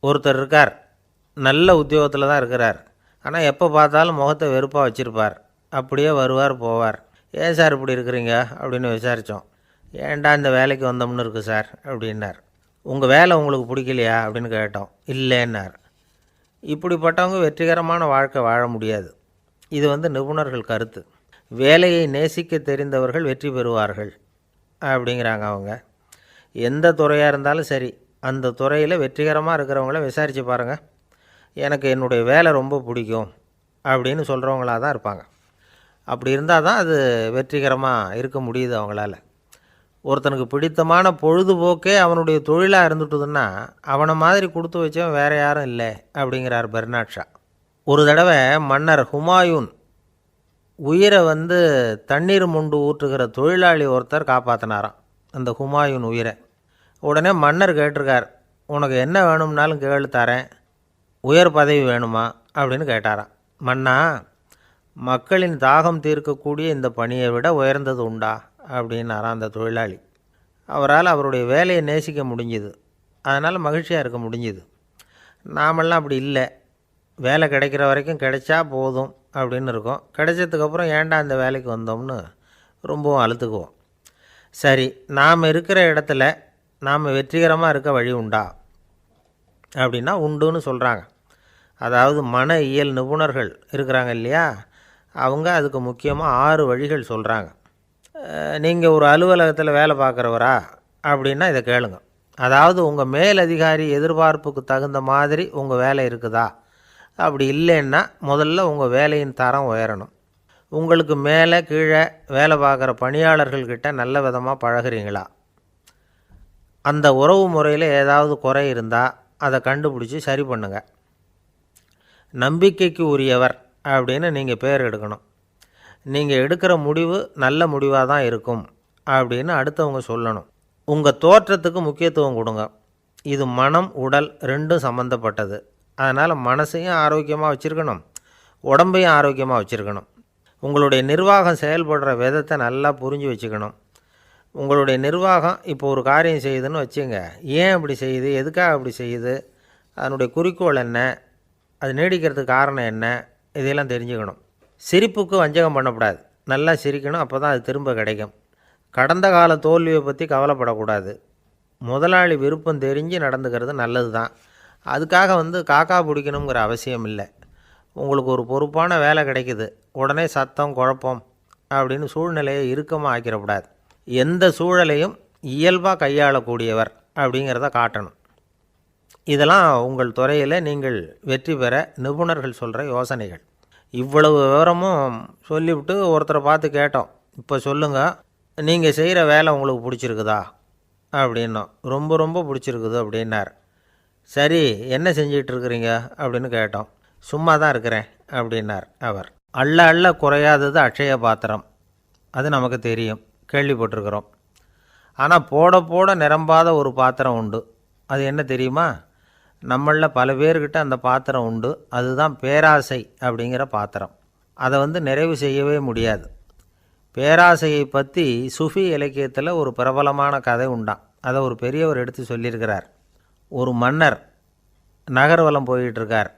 ஒருத்தர் இருக்கார், நல்ல உத்தியோகத்தில் தான் இருக்கிறார். ஆனால் எப்போ பார்த்தாலும் முகத்தை வெறுப்பாக வச்சுருப்பார். அப்படியே வருவார் போவார். ஏன் சார் இப்படி இருக்கிறீங்க அப்படின்னு விசாரித்தோம். ஏன்டா இந்த வேலைக்கு வந்தோம்னு இருக்குது சார் அப்படின்னார். உங்கள் வேலை உங்களுக்கு பிடிக்கலையா அப்படின்னு கேட்டோம். இல்லைன்னார். இப்படிப்பட்டவங்க வெற்றிகரமான வாழ்க்கை வாழ முடியாது. இது நிபுணர்கள் கருத்து. வேலையை நேசிக்க தெரிந்தவர்கள் வெற்றி பெறுவார்கள் அப்படிங்கிறாங்க அவங்க. எந்த துறையாக இருந்தாலும் சரி, அந்த துறையில் வெற்றிகரமாக இருக்கிறவங்கள விசாரித்து பாருங்கள். எனக்கு என்னுடைய வேலை ரொம்ப பிடிக்கும் அப்படின்னு சொல்கிறவங்களாக தான் இருப்பாங்க. அப்படி இருந்தால் தான் அது வெற்றிகரமாக இருக்க முடியுது அவங்களால. ஒருத்தனுக்கு பிடித்தமான பொழுதுபோக்கே அவனுடைய தொழிலாக இருந்துட்டுதுன்னா அவனை மாதிரி கொடுத்து வச்சவன் வேறு யாரும் இல்லை அப்படிங்கிறார் பெர்னாட் ஷா. ஒரு தடவை மன்னர் ஹுமாயூன் உயிரை தண்ணீர் முண்டு ஊற்றுகிற தொழிலாளி ஒருத்தர் காப்பாற்றினாராம் அந்த ஹுமாயூன் உயிரை. உடனே மன்னர் கேட்டிருக்கார், உனக்கு என்ன வேணும்னாலும் கேளு தரேன், உயர் பதவி வேணுமா அப்படின்னு கேட்டாராம். மன்னா, மக்களின் தாகம் தீர்க்கக்கூடிய இந்த பணியை விட உயர்ந்தது உண்டா அப்படின்னாராம் அந்த தொழிலாளி. அவரால் அவருடைய வேலையை நேசிக்க முடிஞ்சுது. அதனால் மகிழ்ச்சியாக இருக்க முடிஞ்சுது. நாமெல்லாம் அப்படி இல்லை. வேலை கிடைக்கிற வரைக்கும் கிடைச்சா போதும் அப்படின்னு இருக்கோம். கிடைச்சதுக்கப்புறம் ஏன்டா இந்த வேலைக்கு வந்தோம்னு ரொம்பவும் அழுத்துக்குவோம். சரி, நாம் இருக்கிற இடத்துல நாம் வெற்றிகரமாக இருக்க வழி உண்டா அப்படின்னா உண்டுன்னு சொல்கிறாங்க. அதாவது மன இயல் நிபுணர்கள் இருக்கிறாங்க இல்லையா, அவங்க அதுக்கு முக்கியமாக 6 வழிகள் சொல்கிறாங்க. நீங்கள் ஒரு அலுவலகத்தில் வேலை பார்க்குறவரா அப்படின்னா இதை கேளுங்க. அதாவது உங்கள் மேலதிகாரி எதிர்பார்ப்புக்கு தகுந்த மாதிரி உங்கள் வேலை இருக்குதா? அப்படி இல்லைன்னா முதல்ல உங்கள் வேலையின் தரம் உயரணும். உங்களுக்கு மேலே கீழே வேலை பார்க்குற பணியாளர்கள்கிட்ட நல்ல விதமாக பழகிறீங்களா? அந்த உறவு முறையில் ஏதாவது குறை இருந்தால் அதை கண்டுபிடிச்சி சரி பண்ணுங்க. நம்பிக்கைக்கு உரியவர் அப்படின்னு நீங்கள் பேர் எடுக்கணும். நீங்கள் எடுக்கிற முடிவு நல்ல முடிவாக தான் இருக்கும் அப்படின்னு அடுத்தவங்க சொல்லணும். உங்கள் தோற்றத்துக்கு முக்கியத்துவம் கொடுங்க. இது மனம் உடல் ரெண்டும் சம்மந்தப்பட்டது. அதனால் மனசையும் ஆரோக்கியமாக வச்சுருக்கணும், உடம்பையும் ஆரோக்கியமாக வச்சுருக்கணும். உங்களுடைய நிர்வாகம் செயல்படுற விதத்தை நல்லா புரிஞ்சு வச்சுக்கணும். உங்களுடைய நிர்வாகம் இப்போ ஒரு காரியம் செய்யுதுன்னு வச்சுங்க, ஏன் அப்படி செய்யுது, எதுக்காக அப்படி செய்யுது, அதனுடைய குறிக்கோள் என்ன, அது நீடிக்கிறதுக்கு காரணம் என்ன, இதையெல்லாம் தெரிஞ்சுக்கணும். சிரிப்புக்கு வஞ்சகம் பண்ணக்கூடாது. நல்லா சிரிக்கணும், அப்போ தான் அது திரும்ப கிடைக்கும். கடந்த கால தோல்வியை பற்றி கவலைப்படக்கூடாது. முதலாளி விருப்பம் தெரிஞ்சு நடந்துக்கிறது நல்லது தான். அதுக்காக காக்கா பிடிக்கணுங்கிற அவசியம் இல்லை. உங்களுக்கு ஒரு பொறுப்பான வேலை கிடைக்குது, உடனே சத்தம் குழப்பம் அப்படின்னு சூழ்நிலையை இறுக்கமாக ஆக்கிடக்கூடாது. எந்த சூழலையும் இயல்பாக கையாளக்கூடியவர் அப்படிங்கிறத காட்டணும். இதெல்லாம் உங்கள் துறையில் நீங்கள் வெற்றி பெற நிபுணர்கள் சொல்கிற யோசனைகள். இவ்வளவு விவரமும் சொல்லிவிட்டு ஒருத்தரை பார்த்து கேட்டோம், இப்போ சொல்லுங்கள், நீங்கள் செய்கிற வேலை உங்களுக்கு பிடிச்சிருக்குதா அப்படின்னோம். ரொம்ப ரொம்ப பிடிச்சிருக்குது அப்படின்னார். சரி, என்ன செஞ்சிகிட்ருக்குறீங்க அப்படின்னு கேட்டோம். சும்மா தான் இருக்கிறேன் அப்படின்னார் அவர். அள்ள அள்ள குறையாதது அட்சய பாத்திரம், அது நமக்கு தெரியும், கேள்விப்பட்டிருக்கிறோம். ஆனால் போட போட நிரம்பாத ஒரு பாத்திரம் உண்டு. அது என்ன தெரியுமா? நம்மளில் பல பேர்கிட்ட அந்த பாத்திரம் உண்டு. அதுதான் பேராசை அப்படிங்கிற பாத்திரம். அதை நிறைவு செய்யவே முடியாது. பேராசையை பற்றி சுஃபி இலக்கியத்தில் ஒரு பிரபலமான கதை உண்டாம். அதை ஒரு பெரியவர் எடுத்து சொல்லியிருக்கிறார். ஒரு மன்னர் நகர்வலம் போயிட்டுருக்கார்.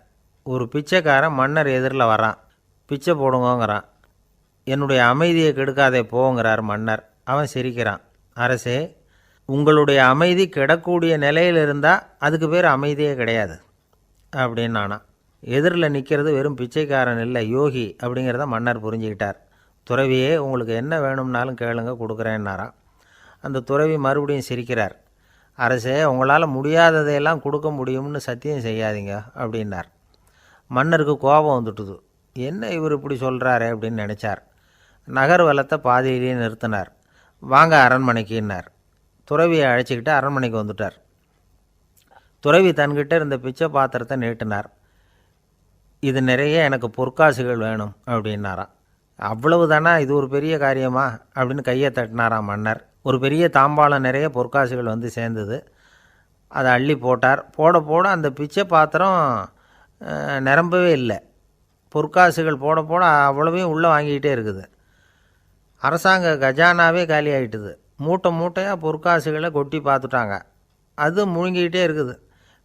ஒரு பிச்சைக்காரன் மன்னர் எதிரில் வரான். பிச்சை போடுங்கோங்கிறான். என்னுடைய அமைதியை கெடுக்காதே போங்கிறார் மன்னர். அவன் சிரிக்கிறான். அரசே, உங்களுடைய அமைதி கெடக்கூடிய நிலையில் இருந்தால் அதுக்கு பேர் அமைதியே கிடையாது அப்படின்னு நானா. எதிரில் நிற்கிறது வெறும் பிச்சைக்காரன் இல்லை, யோகி அப்படிங்கிறத மன்னர் புரிஞ்சுக்கிட்டார். துறவியே, உங்களுக்கு என்ன வேணும்னாலும் கேளுங்க, கொடுக்குறேன்னாராம். அந்த துறவி மறுபடியும் சிரிக்கிறார். அரசே, உங்களால் முடியாததையெல்லாம் கொடுக்க முடியும்னு சத்தியம் செய்யாதீங்க அப்படின்னார். மன்னருக்கு கோபம் வந்துட்டுது. என்ன இவர் இப்படி சொல்கிறாரே அப்படின்னு நினச்சார். நகர்வலத்தை பாதியிலேயே நிறுத்தினார். வாங்க அரண்மனைக்குன்னார். துறவியை அழைச்சிக்கிட்டு அரண்மனைக்கு வந்துட்டார். துறவி தன்கிட்ட இருந்த பிச்சை பாத்திரத்தை நீட்டினார். இது நிறைய எனக்கு பொற்காசுகள் வேணும் அப்படின்னாராம். அவ்வளவு தானா, இது ஒரு பெரிய காரியமா அப்படின்னு கையை தட்டினாராம் மன்னர். ஒரு பெரிய தாம்பாளம் நிறைய பொற்காசுகள் சேர்ந்தது. அதை அள்ளி போட்டார். போட போட அந்த பிச்சை பாத்திரம் நிரம்பவே இல்லை. பொற்காசுகள் போட போட அவ்வளவையும் உள்ளே வாங்கிக்கிட்டே இருக்குது. அரசாங்க கஜானாவே காலி ஆகிட்டுது. மூட்டை மூட்டையாக பொற்காசுகளை கொட்டி பார்த்துட்டாங்க. அது முழுங்கிக்கிட்டே இருக்குது.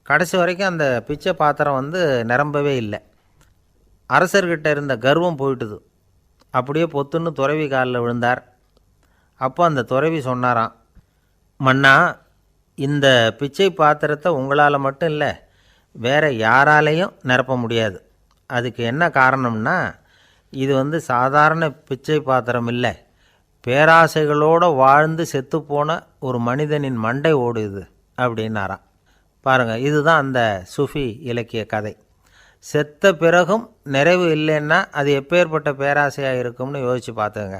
கடைசி வரைக்கும் அந்த பிச்சை பாத்திரம் நிரம்பவே இல்லை. அரசர்கிட்ட இருந்த கர்வம் போயிட்டுது. அப்படியே பொத்துன்னு துறவி காலில் விழுந்தார். அப்போ அந்த துறவி சொன்னாராம், மன்னா, இந்த பிச்சை பாத்திரத்தை உங்களால் மட்டும் இல்லை, வேறு யாராலையும் நிரப்ப முடியாது. அதுக்கு என்ன காரணம்னா, இது சாதாரண பிச்சை பாத்திரம் இல்லை, பேராசைகளோடு வாழ்ந்து செத்துப்போன ஒரு மனிதனின் மண்டை ஓடுது அப்படின்னாராம். பாருங்கள், இதுதான் அந்த சுஃபி இலக்கிய கதை. செத்த பிறகும் நிறைவு இல்லைன்னா அது எப்பேற்பட்ட பேராசையாக இருக்கும்னு யோசித்து பார்த்துங்க.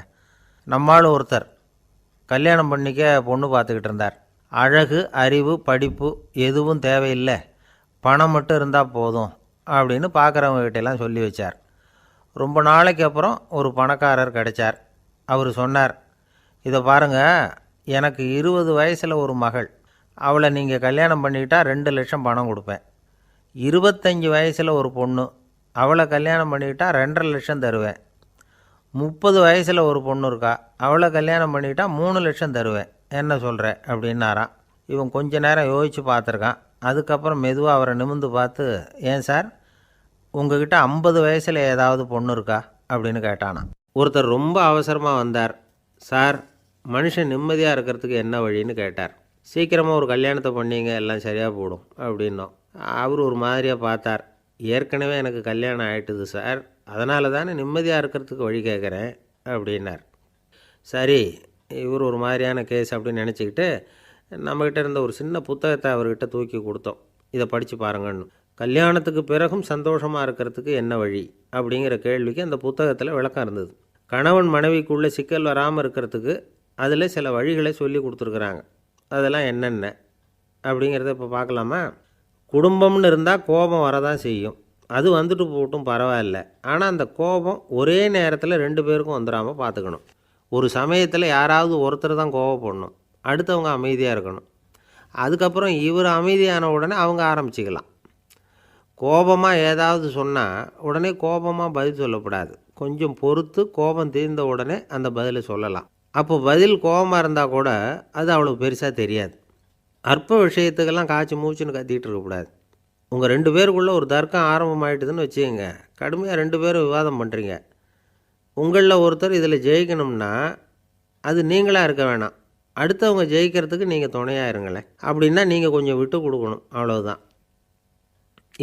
நம்மால் ஒருத்தர் கல்யாணம் பண்ணிக்க பொண்ணு பார்த்துக்கிட்டு இருந்தார். அழகு, அறிவு, படிப்பு எதுவும் தேவையில்லை, பணம் மட்டும் இருந்தால் போதும் அப்படின்னு பார்க்குறவங்ககிட்டெல்லாம் சொல்லி வச்சார். ரொம்ப நாளைக்கு அப்புறம் ஒரு பணக்காரர் கிடைச்சார். அவர் சொன்னார், இதை பாருங்கள், எனக்கு 20 வயசில் ஒரு மகள், அவளை நீங்கள் கல்யாணம் பண்ணிக்கிட்டா 2 லட்சம் பணம் கொடுப்பேன். 25 வயசில் ஒரு பொண்ணு, அவளை கல்யாணம் பண்ணிக்கிட்டா 2.5 லட்சம் தருவேன். 30 வயசில் ஒரு பொண்ணு இருக்கா, அவளை கல்யாணம் பண்ணிக்கிட்டா 3 லட்சம் தருவேன். என்ன சொல்கிற அப்படின்னாராம். இவன் கொஞ்ச நேரம் யோசித்து பார்த்துருக்கான். அதுக்கப்புறம் மெதுவாக அவரை நிமிர்ந்து பார்த்து, ஏன் சார், உங்ககிட்ட 50 வயசில் ஏதாவது பொண்ணு இருக்கா அப்படின்னு கேட்டானா. ஒருத்தர் ரொம்ப அவசரமாக வந்தார். சார், மனுஷன் நிம்மதியாக இருக்கிறதுக்கு என்ன வழின்னு கேட்டார். சீக்கிரமாக ஒரு கல்யாணத்தை பண்ணிங்க, எல்லாம் சரியாக போடும் அப்படின்னோம். அவர் ஒரு மாதிரியாக பார்த்தார். ஏற்கனவே எனக்கு கல்யாணம் ஆகிட்டுது சார், அதனால தானே நிம்மதியாக இருக்கிறதுக்கு வழி கேட்குறேன் அப்படின்னார். சரி, இவர் ஒரு மாதிரியான கேஸ் அப்படின்னு நினச்சிக்கிட்டு நம்மக்கிட்ட இருந்த ஒரு சின்ன புத்தகத்தை அவர்கிட்ட தூக்கி கொடுத்தோம். இதை படித்து பாருங்கன்னு. கல்யாணத்துக்கு பிறகும் சந்தோஷமாக இருக்கிறதுக்கு என்ன வழி அப்படிங்கிற கேள்விக்கு அந்த புத்தகத்தில் விளக்கம் இருந்தது. கணவன் மனைவிக்குள்ளே சிக்கல் வராமல் இருக்கிறதுக்கு அதில் சில வழிகளை சொல்லி கொடுத்துருக்குறாங்க. அதெல்லாம் என்னென்ன அப்படிங்கிறத இப்போ பார்க்கலாமா? குடும்பம்னு இருந்தால் கோபம் வரதான் செய்யும். அது வந்துட்டு போட்டும் பரவாயில்ல. ஆனால் அந்த கோபம் ஒரே நேரத்தில் 2 பேருக்கும் வந்துடாமல் பார்த்துக்கணும். ஒரு சமயத்தில் யாராவது ஒருத்தர் தான் கோபப்படணும், அடுத்தவங்க அமைதியாக இருக்கணும். அதுக்கப்புறம் இவர் அமைதியான உடனே அவங்க ஆரம்பிச்சிக்கலாம். கோபமாக ஏதாவது சொன்னால் உடனே கோபமாக பதில் சொல்லக்கூடாது. கொஞ்சம் பொறுத்து கோபம் தீர்ந்த உடனே அந்த பதிலை சொல்லலாம். அப்போ பதில் கோபமாக இருந்தால் கூட அது அவ்வளோ பெருசாக தெரியாது. அற்ப விஷயத்துக்கெல்லாம் காய்ச்சி மூச்சுன்னு கத்திகிட்டு இருக்கக்கூடாது. உங்கள் 2 பேருக்குள்ளே ஒரு தர்க்கம் ஆரம்பமாயிட்டுதுன்னு வச்சுக்கோங்க. கடுமையாக 2 பேரும் விவாதம் பண்ணுறீங்க. உங்களில் ஒருத்தர் இதில் ஜெயிக்கணும்னா அது நீங்களாக இருக்க வேணாம், அடுத்தவங்க ஜெயிக்கிறதுக்கு நீங்கள் துணையாக இருங்களேன். அப்படின்னா நீங்கள் கொஞ்சம் விட்டு கொடுக்கணும், அவ்வளவுதான்.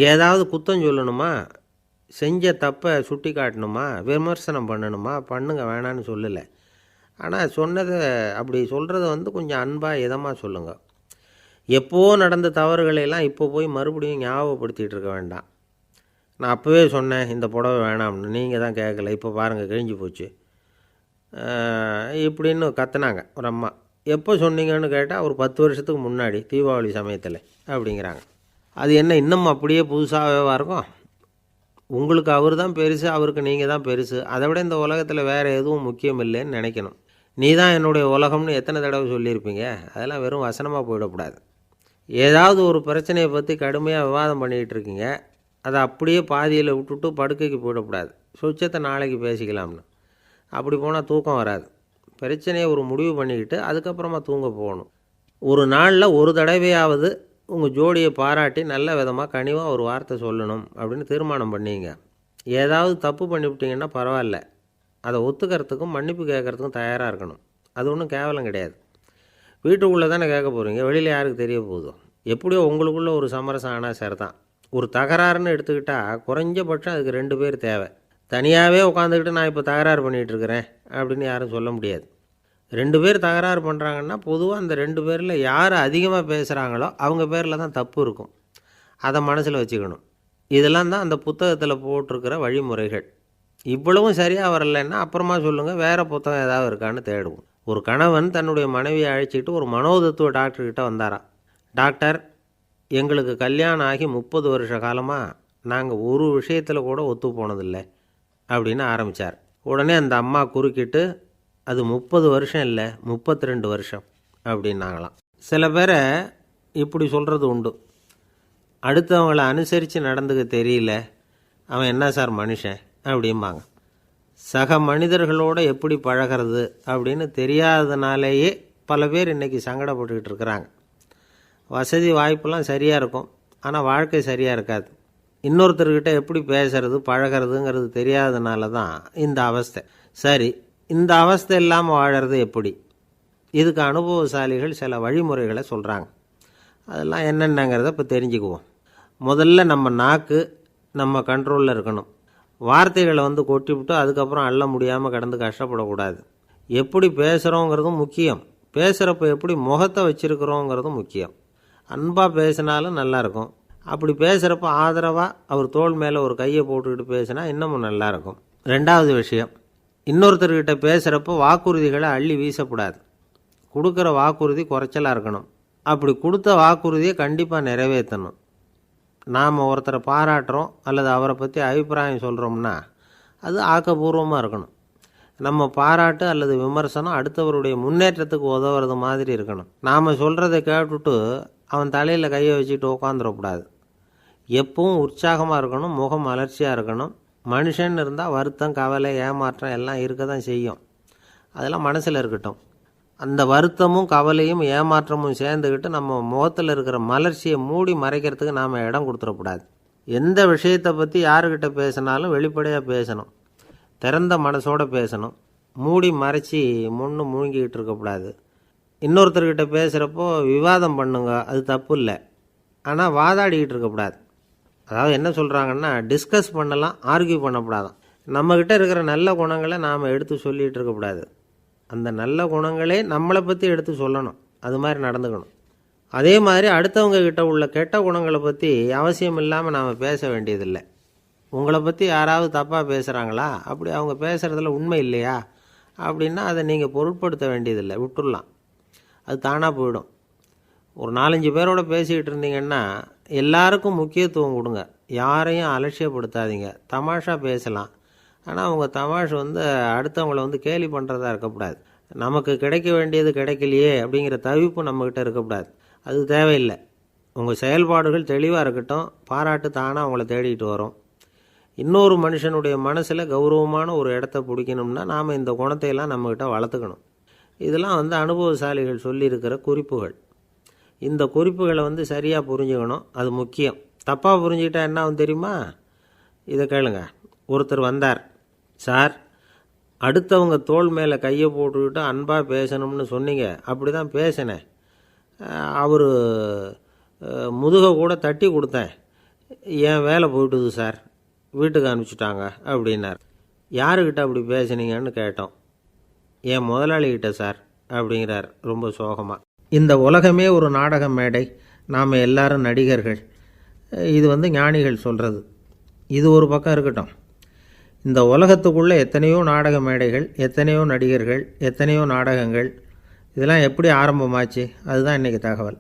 ஏதாவது குத்தம் சொல்லணுமா, செஞ்ச தப்பை சுட்டி காட்டணுமா, விமர்சனம் பண்ணணுமா, பண்ணுங்க, வேணான்னு சொல்லலை. ஆனால் சொன்னதை அப்படி சொல்கிறத கொஞ்சம் அன்பாக இதமாக சொல்லுங்கள். எப்போ நடந்த தவறுகளையெல்லாம் இப்போ போய் மறுபடியும் ஞாபகப்படுத்திகிட்டு இருக்க வேண்டாம். நான் அப்போவே சொன்னேன் இந்த புடவை வேணாம்னு, நீங்கள் தான் கேட்கல, இப்போ பாருங்கள் கிழிஞ்சு போச்சு இப்படின்னு கத்துனாங்க ஒரு அம்மா. எப்போ சொன்னீங்கன்னு கேட்டால் ஒரு 10 வருஷத்துக்கு முன்னாடி தீபாவளி சமயத்தில் அப்படிங்கிறாங்க. அது என்ன இன்னும் அப்படியே புதுசாகவே இருக்கும்? உங்களுக்கு அவர் தான் பெருசு, அவருக்கு நீங்கள் தான் பெருசு. அதை விட இந்த உலகத்தில் வேறு எதுவும் முக்கியம் இல்லைன்னு நினைக்கணும். நீ தான் என்னுடைய உலகம்னு எத்தனை தடவை சொல்லியிருப்பீங்க? அதெல்லாம் வெறும் வசனமாக போயிடக்கூடாது. ஏதாவது ஒரு பிரச்சனையை பற்றி கடுமையாக விவாதம் பண்ணிக்கிட்டு இருக்கீங்க, அதை அப்படியே பாதியில் விட்டுட்டு படுக்கைக்கு போயிடக்கூடாது. சுச்சத்தை நாளைக்கு பேசிக்கலாம்னு. அப்படி போனால் தூக்கம் வராது. பிரச்சனையை ஒரு முடிவு பண்ணிக்கிட்டு அதுக்கப்புறமா தூங்க போகணும். ஒரு நாளில் ஒரு தடவையாவது உங்கள் ஜோடியை பாராட்டி நல்ல விதமாக கனிவாக ஒரு வார்த்தை சொல்லணும் அப்படின்னு தீர்மானம் பண்ணிங்க. ஏதாவது தப்பு பண்ணிவிட்டீங்கன்னா பரவாயில்ல, அதை ஒத்துக்கிறதுக்கும் மன்னிப்பு கேட்குறதுக்கும் தயாராக இருக்கணும். அது ஒன்றும் கேவலம் கிடையாது. வீட்டுக்குள்ளே தானே கேட்க போகிறீங்க, வெளியில் யாருக்கு தெரிய போகுதோ? எப்படியோ உங்களுக்குள்ளே ஒரு சமரசம் ஆனால் சரிதான். ஒரு தகராறுன்னு எடுத்துக்கிட்டால் குறைஞ்சபட்சம் அதுக்கு 2 பேர் தேவை. தனியாகவே உட்காந்துக்கிட்டு நான் இப்போ தகராறு பண்ணிகிட்டு இருக்கிறேன் அப்படின்னு யாரும் சொல்ல முடியாது. 2 பேர் தகராறு பண்ணுறாங்கன்னா பொதுவாக அந்த 2 பேரில் யார் அதிகமாக பேசுகிறாங்களோ அவங்க பேரில் தான் தப்பு இருக்கும். அதை மனசில் வச்சுக்கணும். இதெல்லாம் தான் அந்த புத்தகத்தில் போட்டிருக்கிற வழிமுறைகள். இவ்வளவும் சரியாக வரலைன்னா அப்புறமா சொல்லுங்கள், வேறு புத்தகம் ஏதாவது இருக்கான்னு தேடுவோம். ஒரு கணவன் தன்னுடைய மனைவியை அழைச்சிட்டு ஒரு மனோதத்துவ டாக்டர்கிட்ட வந்தாராம். டாக்டர், எங்களுக்கு கல்யாணம் ஆகி 30 வருஷ காலமாக நாங்கள் ஒரு விஷயத்தில் கூட ஒத்து போனதில்லை அப்படின்னு ஆரம்பித்தார். உடனே அந்த அம்மா குறுக்கிட்டு, அது 30 வருஷம் இல்லை 32 வருஷம் அப்படின்னாங்களாம். சில பேரை இப்படி சொல்கிறது உண்டு. அடுத்தவங்களை அனுசரித்து நடந்துக்க தெரியல, அவன் என்ன சார் மனுஷன் அப்படிம்பாங்க. சக மனிதர்களோடு எப்படி பழகிறது அப்படின்னு தெரியாததுனாலேயே பல பேர் இன்றைக்கி சங்கடப்பட்டுக்கிட்டு இருக்கிறாங்க. வசதி வாய்ப்பெல்லாம் சரியாக இருக்கும், ஆனால் வாழ்க்கை சரியாக இருக்காது. இன்னொருத்தர்கிட்ட எப்படி பேசுறது பழகிறதுங்கிறது தெரியாததுனால தான் இந்த அவஸ்தை. சரி, இந்த அவஸ்தை இல்லாமல் வாழறது எப்படி? இதுக்கு அனுபவசாலிகள் சில வழிமுறைகளை சொல்கிறாங்க. அதெல்லாம் என்னென்னங்கிறத இப்போ தெரிஞ்சுக்குவோம். முதல்ல நம்ம நாக்கு நம்ம கண்ட்ரோலில் இருக்கணும். வார்த்தைகளை கொட்டிவிட்டு அதுக்கப்புறம் அள்ள முடியாமல் கிடந்து கஷ்டப்படக்கூடாது. எப்படி பேசுகிறோங்கிறதும் முக்கியம். பேசுகிறப்ப எப்படி முகத்தை வச்சுருக்கிறோங்கிறதும் முக்கியம். அன்பாக பேசினாலும் நல்லாயிருக்கும். அப்படி பேசுகிறப்ப ஆதரவாக அவர் தோள் மேலே ஒரு கையை போட்டுக்கிட்டு பேசினா இன்னமும் நல்லாயிருக்கும். ரெண்டாவது விஷயம், இன்னொருத்தர்கிட்ட பேசுகிறப்போ வாக்குறுதிகளை அள்ளி வீசக்கூடாது. கொடுக்குற வாக்குறுதி குறைச்சலாக இருக்கணும். அப்படி கொடுத்த வாக்குறுதியை கண்டிப்பாக நிறைவேற்றணும். நாம் ஒருத்தரை பாராட்டுறோம் அல்லது அவரை பற்றி அபிப்பிராயம் சொல்கிறோம்னா அது ஆக்கப்பூர்வமாக இருக்கணும். நம்ம பாராட்டு அல்லது விமர்சனம் அடுத்தவருடைய முன்னேற்றத்துக்கு உதவுறது மாதிரி இருக்கணும். நாம் சொல்கிறத கேட்டுட்டு அவன் தலையில் கையை வச்சுட்டு உட்காந்துடக்கூடாது. எப்பவும் உற்சாகமாக இருக்கணும், முகம் மலர்ச்சியாக இருக்கணும். மனுஷன் இருந்தால் வருத்தம், கவலை, ஏமாற்றம் எல்லாம் இருக்க தான் செய்யும். அதெல்லாம் மனசில் இருக்கட்டும். அந்த வருத்தமும் கவலையும் ஏமாற்றமும் சேர்ந்துக்கிட்டு நம்ம முகத்தில் இருக்கிற மலர்ச்சியை மூடி மறைக்கிறதுக்கு நாம் இடம் கொடுத்துடக்கூடாது. எந்த விஷயத்தை பற்றி யாருக்கிட்ட பேசினாலும் வெளிப்படையாக பேசணும். திறந்த மனசோடு பேசணும். மூடி மறைச்சி முழுங்கிக்கிட்டு இருக்கக்கூடாது. இன்னொருத்தர்கிட்ட பேசுகிறப்போ விவாதம் பண்ணுங்க, அது தப்பு இல்லை. ஆனால் வாதாடிக்கிட்டு இருக்கக்கூடாது. அதாவது என்ன சொல்கிறாங்கன்னா, டிஸ்கஸ் பண்ணலாம், ஆர்கியூ பண்ணக்கூடாதான். நம்மக்கிட்ட இருக்கிற நல்ல குணங்களை நாம் எடுத்து சொல்லிகிட்டு இருக்கக்கூடாது. அந்த நல்ல குணங்களே நம்மளை பற்றி எடுத்து சொல்லணும். அது மாதிரி நடந்துக்கணும். அதே மாதிரி அடுத்தவங்க கிட்ட உள்ள கெட்ட குணங்களை பற்றி அவசியம் இல்லாமல் நாம் பேச வேண்டியதில்லை. உங்களை பற்றி யாராவது தப்பாக பேசுகிறாங்களா, அப்படி அவங்க பேசுகிறதுல உண்மை இல்லையா அப்படின்னா அதை நீங்கள் பொருட்படுத்த வேண்டியதில்லை, விட்டுடலாம். அது தானாக போயிடும். ஒரு 4-5 பேரோட பேசிக்கிட்டு இருந்தீங்கன்னா எல்லாருக்கும் முக்கியத்துவம் கொடுங்க. யாரையும் அலட்சியப்படுத்தாதீங்க. தமாஷா பேசலாம். ஆனால் அவங்க தமாஷ் அடுத்தவங்களை கேலி பண்ணுறதா இருக்கக்கூடாது. நமக்கு கிடைக்க வேண்டியது கிடைக்கலையே அப்படிங்கிற தவிப்பு நம்மக்கிட்ட இருக்கக்கூடாது. அது தேவையில்லை. உங்கள் செயல்பாடுகள் தெளிவாக இருக்கட்டும். பாராட்டு தானாக அவங்கள தேடிட்டு வரும். இன்னொரு மனுஷனுடைய மனசில் கௌரவமான ஒரு இடத்த பிடிக்கணும்னா நாம் இந்த குணத்தையெல்லாம் நம்மக்கிட்ட வளர்த்துக்கணும். இதெல்லாம் அனுபவசாலிகள் சொல்லியிருக்கிற குறிப்புகள். இந்த குறிப்புகளை சரியாக புரிஞ்சுக்கணும். அது முக்கியம். தப்பாக புரிஞ்சுக்கிட்டா என்ன ஆகும் தெரியுமா? இதை கேளுங்க. ஒருத்தர் வந்தார். சார், அடுத்தவங்க தோள் மேலே கையை போட்டுக்கிட்டு அன்பாக பேசணும்னு சொன்னீங்க. அப்படி தான் பேசினேன். அவர் முதுகை கூட தட்டி கொடுத்தேன். என் வேலை போயிட்டுது சார், வீட்டுக்கு அனுப்பிச்சிட்டாங்க அப்படின்னார். யாருக்கிட்ட அப்படி பேசுனீங்கன்னு கேட்டோம். என் முதலாளிகிட்ட சார் அப்படிங்கிறார் ரொம்ப சோகமாக. இந்த உலகமே ஒரு நாடக மேடை. நாம் எல்லாரும் நடிகர்கள். இது ஞானிகள் சொல்கிறது. இது ஒரு பக்கம் இருக்கட்டும். இந்த உலகத்துக்குள்ளே எத்தனையோ நாடக மேடைகள், எத்தனையோ நடிகர்கள், எத்தனையோ நாடகங்கள். இதெல்லாம் எப்படி ஆரம்பமாச்சு? அதுதான் இன்றைக்கி தகவல்.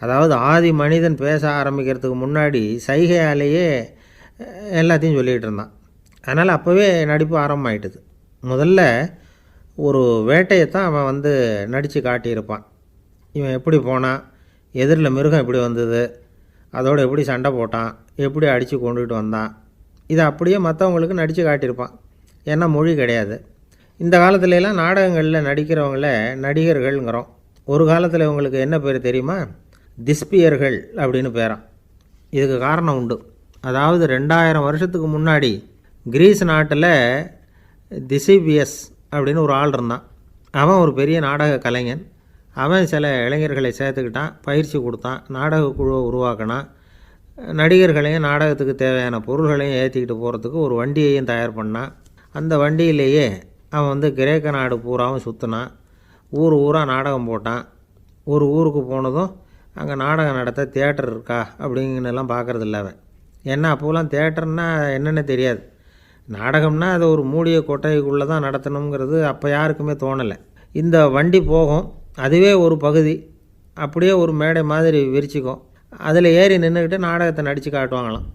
அதாவது ஆதி மனிதன் பேச ஆரம்பிக்கிறதுக்கு முன்னாடி சைகையாலேயே எல்லாத்தையும் சொல்லிகிட்டு இருந்தான். அதனால் அப்போவே நடிப்பு ஆரம்பமாயிட்டுது. முதல்ல ஒரு வேட்டையைத்தான் அவன் நடித்து காட்டியிருப்பான். இவன் எப்படி போனான், எதிரில் மிருகம் எப்படி வந்தது, அதோடு எப்படி சண்டை போட்டான், எப்படி அடித்து கொண்டுகிட்டு வந்தான். இதை அப்படியே மற்றவங்களுக்கு நடித்து காட்டியிருப்பான். ஏன்னா மொழி கிடையாது. இந்த காலத்துலலாம் நாடகங்களில் நடிக்கிறவங்கள நடிகர்கள்ங்கிறோம். ஒரு காலத்தில் இவங்களுக்கு என்ன பேர் தெரியுமா? திஸ்பியர்கள் அப்படின்னு பேரான். இதுக்கு காரணம் உண்டு. அதாவது 2000 வருஷத்துக்கு முன்னாடி கிரீஸ் நாட்டில் திசிபியஸ் அப்படின்னு ஒரு ஆள் இருந்தான். அவன் ஒரு பெரிய நாடக கலைஞன். அவன் சில இளைஞர்களை சேர்த்துக்கிட்டான், பயிற்சி கொடுத்தான், நாடக குழுவை உருவாக்கினான். நடிகர்களையும் நாடகத்துக்கு தேவையான பொருள்களையும் ஏற்றிக்கிட்டு போகிறதுக்கு ஒரு வண்டியையும் தயார் பண்ணான். அந்த வண்டியிலேயே அவன் கிரேக்க நாடு பூராவும் சுற்றினான். ஊர் ஊராக நாடகம் போட்டான். ஒரு ஊருக்கு போனதும் அங்கே நாடகம் நடத்த தியேட்டர் இருக்கா அப்படிங்கன்னெல்லாம் பார்க்குறதில்ல அவன். ஏன்னா அப்போலாம் தியேட்டர்னா என்னென்ன தெரியாது. நாடகம்னா அதை ஒரு மூடிய கொட்டைக்குள்ளே தான் நடத்தணுங்கிறது அப்போ யாருக்குமே தோணலை. இந்த வண்டி போகும், அதுவே ஒரு பகுதி, அப்படியே ஒரு மேடை மாதிரி விரிச்சிக்கும். அதில் ஏறி நின்றுக்கிட்டு நாடகத்தை நடித்து காட்டுவாங்களாம்.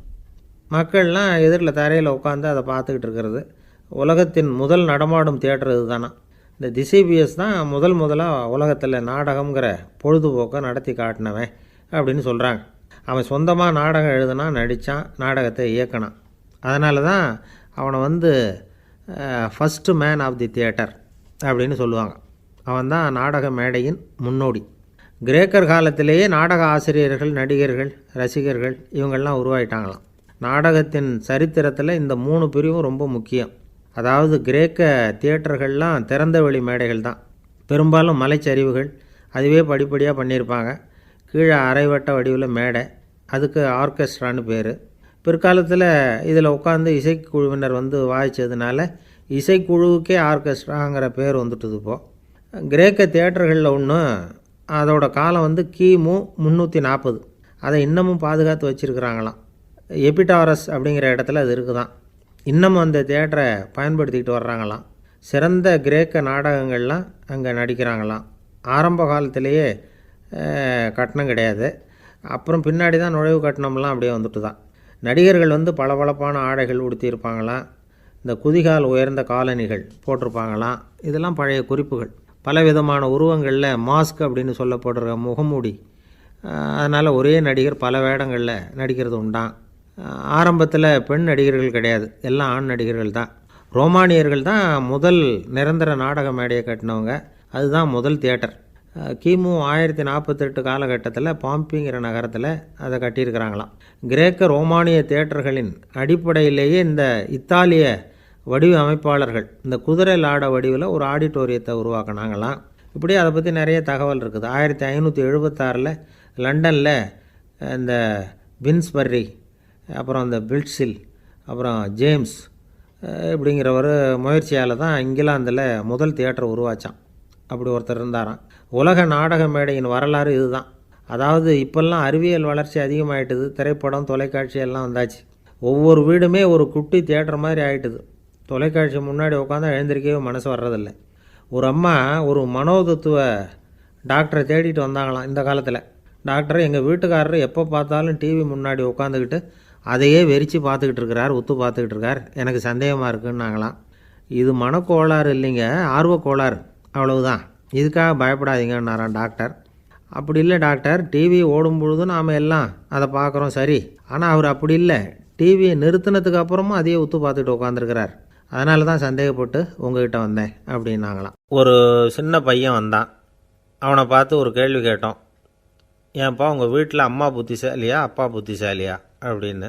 மக்கள்லாம் எதிரில் தரையில் உட்காந்து அதை பார்த்துக்கிட்டு இருக்கிறது. உலகத்தின் முதல் நடமாடும் தியேட்டர் இது தானா. இந்த திசிபிஎஸ் தான் முதலாக உலகத்தில் நாடகங்கிற பொழுதுபோக்கை நடத்தி காட்டினவன் அப்படின்னு சொல்கிறாங்க. அவன் சொந்தமாக நாடகம் எழுதுனா, நடித்தான், நாடகத்தை இயக்கினான். அதனால தான் அவனை first man of the theatre அப்படின்னு சொல்லுவாங்க. அவன் தான் நாடக மேடையின் முன்னோடி. கிரேக்கர் காலத்திலேயே நாடக ஆசிரியர்கள், நடிகர்கள், ரசிகர்கள் இவங்கெல்லாம் உருவாயிட்டாங்களாம். நாடகத்தின் சரித்திரத்தில் இந்த 3 பிரிவும் ரொம்ப முக்கியம். அதாவது கிரேக்க தியேட்டர்கள்லாம் திறந்த வெளி மேடைகள் தான். பெரும்பாலும் மலைச்சரிவுகள், அதுவே படிப்படியாக பண்ணியிருப்பாங்க. கீழே அரைவட்ட வடிவில் மேடை, அதுக்கு ஆர்கெஸ்ட்ரான்னு பேர். பிற்காலத்தில் இதில் உட்காந்து இசைக்குழுவினர் வந்து வாய்ச்சதுனால இசைக்குழுவுக்கே ஆர்கெஸ்ட்ராங்கிற பேர் வந்துட்டுது. இப்போது கிரேக்க தியேட்டர்களில் ஒன்று, அதோட காலம் வந்து கிமு 340. அதை இன்னமும் பாதுகாத்து வச்சுருக்கிறாங்களாம். எபிடாரஸ் அப்படிங்கிற இடத்துல அது இருக்குதான். இன்னமும் அந்த தியேட்டரை பயன்படுத்திக்கிட்டு வர்றாங்களாம். சிறந்த கிரேக்க நாடகங்கள்லாம் அங்கே நடிக்கிறாங்களாம். ஆரம்ப காலத்திலேயே கட்டணம் கிடையாது. அப்புறம் பின்னாடி தான் நுழைவு கட்டணம்லாம் அப்படியே வந்துட்டு தான். நடிகர்கள் வந்து பளபளப்பான ஆடைகள் உடுத்தியிருப்பாங்களாம். இந்த குதிகால் உயர்ந்த காலணிகள் போட்டிருப்பாங்களாம். இதெல்லாம் பழைய குறிப்புகள். பலவிதமான உருவங்களில் மாஸ்க் அப்படின்னு சொல்லப்படுற முகமூடி, அதனால் ஒரே நடிகர் பல வேடங்களில் நடிக்கிறது உண்டான். ஆரம்பத்தில் பெண் நடிகர்கள் கிடையாது, எல்லாம் ஆண் நடிகர்கள் தான். ரோமானியர்கள் தான் முதல் நிரந்தர நாடக மேடையை கட்டினவங்க. அதுதான் முதல் தியேட்டர். கிமு 1048 காலகட்டத்தில் பாம்பிங்கிற நகரத்தில் அதை கட்டியிருக்கிறாங்களாம். கிரேக்க ரோமானிய தியேட்டர்களின் அடிப்படையிலேயே இந்த இத்தாலிய வடிவ அமைப்பாளர்கள் இந்த குதிரை லாட வடிவில் ஒரு ஆடிட்டோரியத்தை உருவாக்கினாங்களாம். இப்படி அதை பற்றி நிறைய தகவல் இருக்குது. 1576 லண்டனில் இந்த பின்ஸ்பர்ரி, அப்புறம் இந்த பில்ட்ஸில், அப்புறம் ஜேம்ஸ் இப்படிங்கிற ஒரு முயற்சியால் தான் இங்கிலாந்தில் முதல் தியேட்டர் உருவாச்சான். அப்படி ஒருத்தர் இருந்தாராம். உலக நாடக மேடையின் வரலாறு இதுதான். அதாவது இப்போல்லாம் அறிவியல் வளர்ச்சி அதிகமாகிட்டுது. திரைப்படம், தொலைக்காட்சி எல்லாம் வந்தாச்சு. ஒவ்வொரு வீடுமே ஒரு குட்டி தியேட்டர் மாதிரி ஆகிட்டுது. தொலைக்காட்சி முன்னாடி உட்காந்தா எழுந்திருக்கவே மனசு வர்றதில்லை. ஒரு அம்மா ஒரு மனோதத்துவ டாக்டரை தேடிட்டு வந்தாங்களாம் இந்த காலத்தில். டாக்டர், எங்கள் வீட்டுக்காரர் எப்போ பார்த்தாலும் டிவி முன்னாடி உட்காந்துக்கிட்டு அதையே வெறிச்சு பார்த்துக்கிட்டு இருக்கிறார், உத்து பார்த்துக்கிட்டு இருக்கார், எனக்கு சந்தேகமாக இருக்குன்னாங்களாம். இது மனக்கோளாறு இல்லைங்க, ஆர்வக்கோளாறு, அவ்வளவுதான், இதுக்காக பயப்படாதீங்கன்னாரான் டாக்டர். அப்படி இல்லை டாக்டர், டிவி ஓடும் பொழுது நாம் எல்லாம் அதை பார்க்குறோம், சரி, ஆனால் அவர் அப்படி இல்லை, டிவியை நிறுத்தினதுக்கு அப்புறமும் அதையே உத்து பார்த்துக்கிட்டு உட்காந்துருக்கிறார், அதனால தான் சந்தேகப்பட்டு உங்ககிட்ட வந்தேன் அப்படின்னாங்களாம். ஒரு சின்ன பையன் வந்தான். அவனை பார்த்து ஒரு கேள்வி கேட்டோம். ஏன்ப்பா உங்கள் வீட்டில் அம்மா புத்திசாலியா அப்பா புத்திசாலியா அப்படின்னு.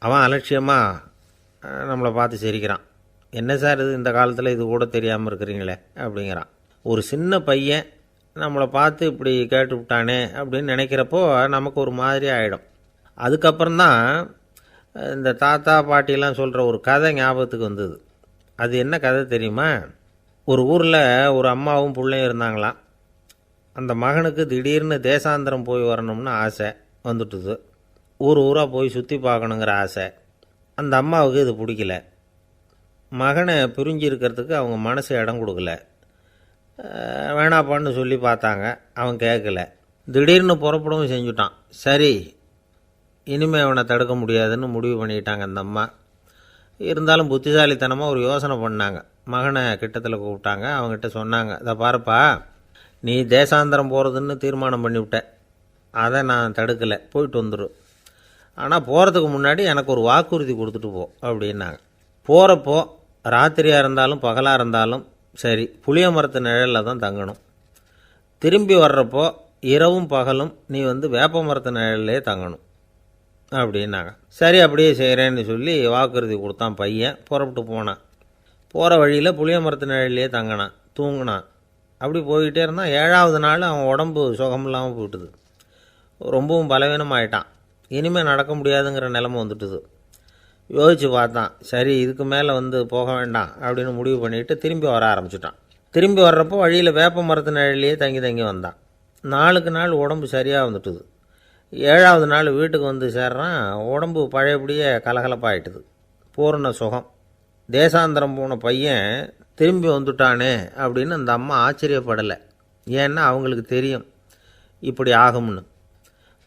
அவன் அலட்சியமாக நம்மளை பார்த்து சிரிக்கிறான். என்ன சார் இது, இந்த காலத்தில் இது கூட தெரியாமல் இருக்கிறீங்களே அப்படிங்கிறான். ஒரு சின்ன பையன் நம்மளை பார்த்து இப்படி கேட்டு விட்டானே அப்படின்னு நினைக்கிறப்போ நமக்கு ஒரு மாதிரி ஆகிடும். அதுக்கப்புறம்தான் இந்த தாத்தா பாட்டிலாம் சொல்கிற ஒரு கதை ஞாபகத்துக்கு வந்தது. அது என்ன கதை தெரியுமா? ஒரு ஊரில் ஒரு அம்மாவும் பிள்ளையும் இருந்தாங்களாம். அந்த மகனுக்கு திடீர்னு தேசாந்திரம் போய் வரணும்னு ஆசை வந்துட்டுது. ஊராக போய் சுற்றி பார்க்கணுங்கிற ஆசை. அந்த அம்மாவுக்கு இது பிடிக்கல. மகனை பிரிஞ்சு இருக்கிறதுக்கு அவங்க மனசு இடம் கொடுக்கல. வேணாப்பான்னு சொல்லி பார்த்தாங்க, அவன் கேட்கல. திடீர்னு புறப்படவும் செஞ்சுட்டான். சரி, இனிமேல் அவனை தடுக்க முடியாதுன்னு முடிவு பண்ணிட்டாங்க அந்த அம்மா. இருந்தாலும் புத்திசாலித்தனமாக ஒரு யோசனை பண்ணாங்க. மகனை கிட்டத்தில் கூப்பிட்டாங்க. அவங்ககிட்ட சொன்னாங்க, இதை பாருப்பா, நீ தேசாந்திரம் போகிறதுன்னு தீர்மானம் பண்ணிவிட்ட, அதை நான் தடுக்கலை, போயிட்டு வந்துடும். ஆனால் போகிறதுக்கு முன்னாடி எனக்கு ஒரு வாக்குறுதி கொடுத்துட்டு போ அப்படின்னாங்க. போகிறப்போ ராத்திரியாக இருந்தாலும் பகலாக இருந்தாலும் சரி, புளிய மரத்து நிழலில் தான் தங்கணும். திரும்பி வர்றப்போ இரவும் பகலும் நீ வேப்ப மரத்து நிழல்லே தங்கணும் அப்படின்னாங்க. சரி, அப்படியே செய்கிறேன்னு சொல்லி வாக்குறுதி கொடுத்தான் பையன். புறப்பட்டு போனான். போகிற வழியில் புளிய மரத்து நிழல்லையே தங்கினான், தூங்கினான். அப்படி போய்கிட்டே இருந்தான். 7ஆவது நாள் அவன் உடம்பு சுகமில்லாமல் போயிட்டுது. ரொம்பவும் பலவீனமாயிட்டான். இனிமேல் நடக்க முடியாதுங்கிற நிலைமை வந்துட்டுது. யோசித்து பார்த்தான். சரி, இதுக்கு மேலே போக வேண்டாம் அப்படின்னு முடிவு பண்ணிவிட்டு திரும்பி வர ஆரம்பிச்சிட்டான். திரும்பி வர்றப்போ வழியில் வேப்ப மரத்து நிழல்லையே தங்கி வந்தான். நாளுக்கு நாள் உடம்பு சரியாக வந்துட்டுது. 7ஆவது நாள் வீட்டுக்கு சேர்றான். உடம்பு பழையபடியே கலகலப்பாயிட்டுது. பூர்ண சுகம். தேசாந்திரம் போன பையன் திரும்பி வந்துட்டானே அப்படின்னு அந்த அம்மா ஆச்சரியப்படலை. ஏன்னா அவங்களுக்கு தெரியும் இப்படி ஆகும்னு.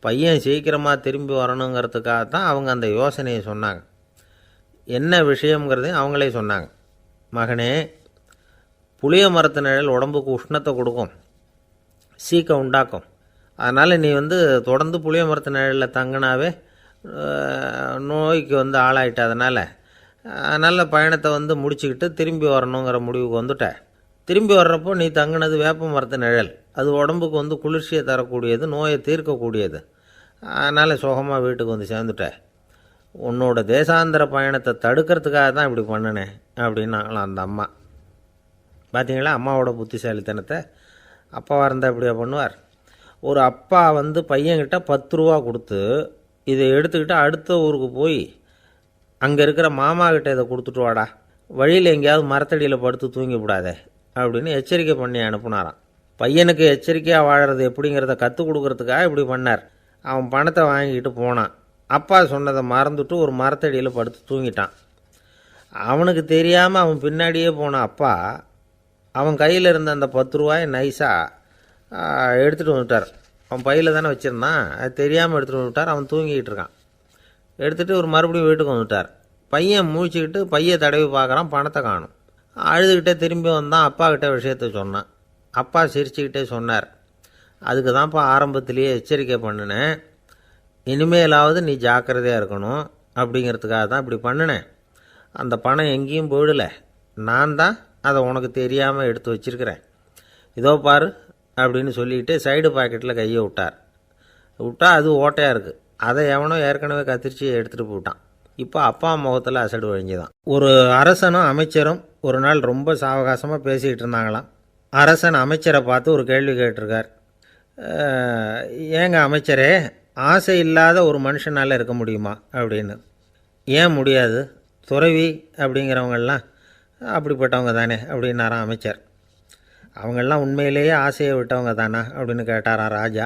பையன் சீக்கிரமாக திரும்பி வரணுங்கிறதுக்காக தான் அவங்க அந்த யோசனையை சொன்னாங்க. என்ன விஷயங்கிறதையும் அவங்களே சொன்னாங்க. மகனே, புளிய மரத்து நிழல் உடம்புக்கு உஷ்ணத்தை கொடுக்கும், சீக்கம் உண்டாக்கும். அதனால் நீ தொடர்ந்து புளிய மரத்து நிழலில் தங்கினாவே நோய்க்கு ஆளாயிட்ட. அதனால் பயணத்தை முடிச்சுக்கிட்டு திரும்பி வரணுங்கிற முடிவுக்கு வந்துட்ட. திரும்பி வர்றப்போ நீ தங்கினது வேப்ப மரத்து நிழல். அது உடம்புக்கு வந்து குளிர்ச்சியை தரக்கூடியது, நோயை தீர்க்கக்கூடியது. அதனால் சுகமாக வீட்டுக்கு வந்து சேர்ந்துட்ட. உன்னோட தேசாந்திர பயணத்தை தடுக்கிறதுக்காக தான் இப்படி பண்ணினேன் அப்படின்னாங்களாம் அந்த அம்மா. பார்த்தீங்களா அம்மாவோட புத்திசாலித்தனத்தை? அப்பாவாக இருந்தால் இப்படியா பண்ணுவார்? ஒரு அப்பா வந்து பையன்கிட்ட 10 ரூபா கொடுத்து இதை எடுத்துக்கிட்டு அடுத்த ஊருக்கு போய் அங்கே இருக்கிற மாமா கிட்ட இதை கொடுத்துட்டு வாடா, வழியில் எங்கேயாவது மரத்தடியில் படுத்து தூங்கி விடாதே அப்படின்னு எச்சரிக்கை பண்ணி அனுப்புனாராம். பையனுக்கு எச்சரிக்கையாக வாழறது எப்படிங்கிறத கற்றுக் கொடுக்கறதுக்காக இப்படி பண்ணார். அவன் பணத்தை வாங்கிக்கிட்டு போனான். அப்பா சொன்னதை மறந்துட்டு ஒரு மரத்தடியில் படுத்து தூங்கிட்டான். அவனுக்கு தெரியாமல் அவன் பின்னாடியே போன அப்பா அவன் கையில் இருந்த அந்த 10 ரூபாயை நைஸாக எடுத்துகிட்டு வந்துட்டார். அவன் பையில் தானே வச்சுருந்தான், அது தெரியாமல் எடுத்துகிட்டு வந்துட்டார். அவன் தூங்கிக்கிட்டு இருக்கான். எடுத்துகிட்டு ஒரு மறுபடியும் வீட்டுக்கு வந்துட்டார். பையன் முழிச்சுக்கிட்டு பையை தடவி பார்க்குறான், பணத்தை காணும். அழுதுகிட்டே திரும்பி வந்தான். அப்பா கிட்ட விஷயத்த சொன்னான். அப்பா சிரிச்சுக்கிட்டே சொன்னார், அதுக்கு தான்ப்பா ஆரம்பத்திலேயே எச்சரிக்கை பண்ணினேன், இனிமேலாவது நீ ஜாக்கிரதையாக இருக்கணும் அப்படிங்கிறதுக்காக தான் இப்படி பண்ணினேன். அந்த பணம் எங்கேயும் போயிடலை, நான் தான் அதை உனக்கு தெரியாமல் எடுத்து வச்சிருக்கிறேன். இதோ பாரு அப்படின்னு சொல்லிக்கிட்டு சைடு பாக்கெட்டில் கையை விட்டா அது ஓட்டையாக இருக்குது. அதை எவனோ ஏற்கனவே கத்திரிச்சு எடுத்துகிட்டு போட்டான். இப்போ அப்பா முகத்தில் அசடு வழிஞ்சுதான். ஒரு அரசனும் அமைச்சரும் ஒரு நாள் ரொம்ப சாவகாசமாக பேசிக்கிட்டு இருந்தாங்களாம். அரசன் அமைச்சரை பார்த்து ஒரு கேள்வி கேட்டிருக்கார். ஏங்க அமைச்சரே, ஆசை இல்லாத ஒரு மனுஷனால் இருக்க முடியுமா அப்படின்னு. ஏன் முடியாது, துறவி அப்படிங்கிறவங்கெல்லாம் அப்படிப்பட்டவங்க தானே அப்படின்னாராம் அமைச்சர். அவங்கெல்லாம் உண்மையிலேயே ஆசையை விட்டவங்க தானா அப்படின்னு கேட்டாராம் ராஜா.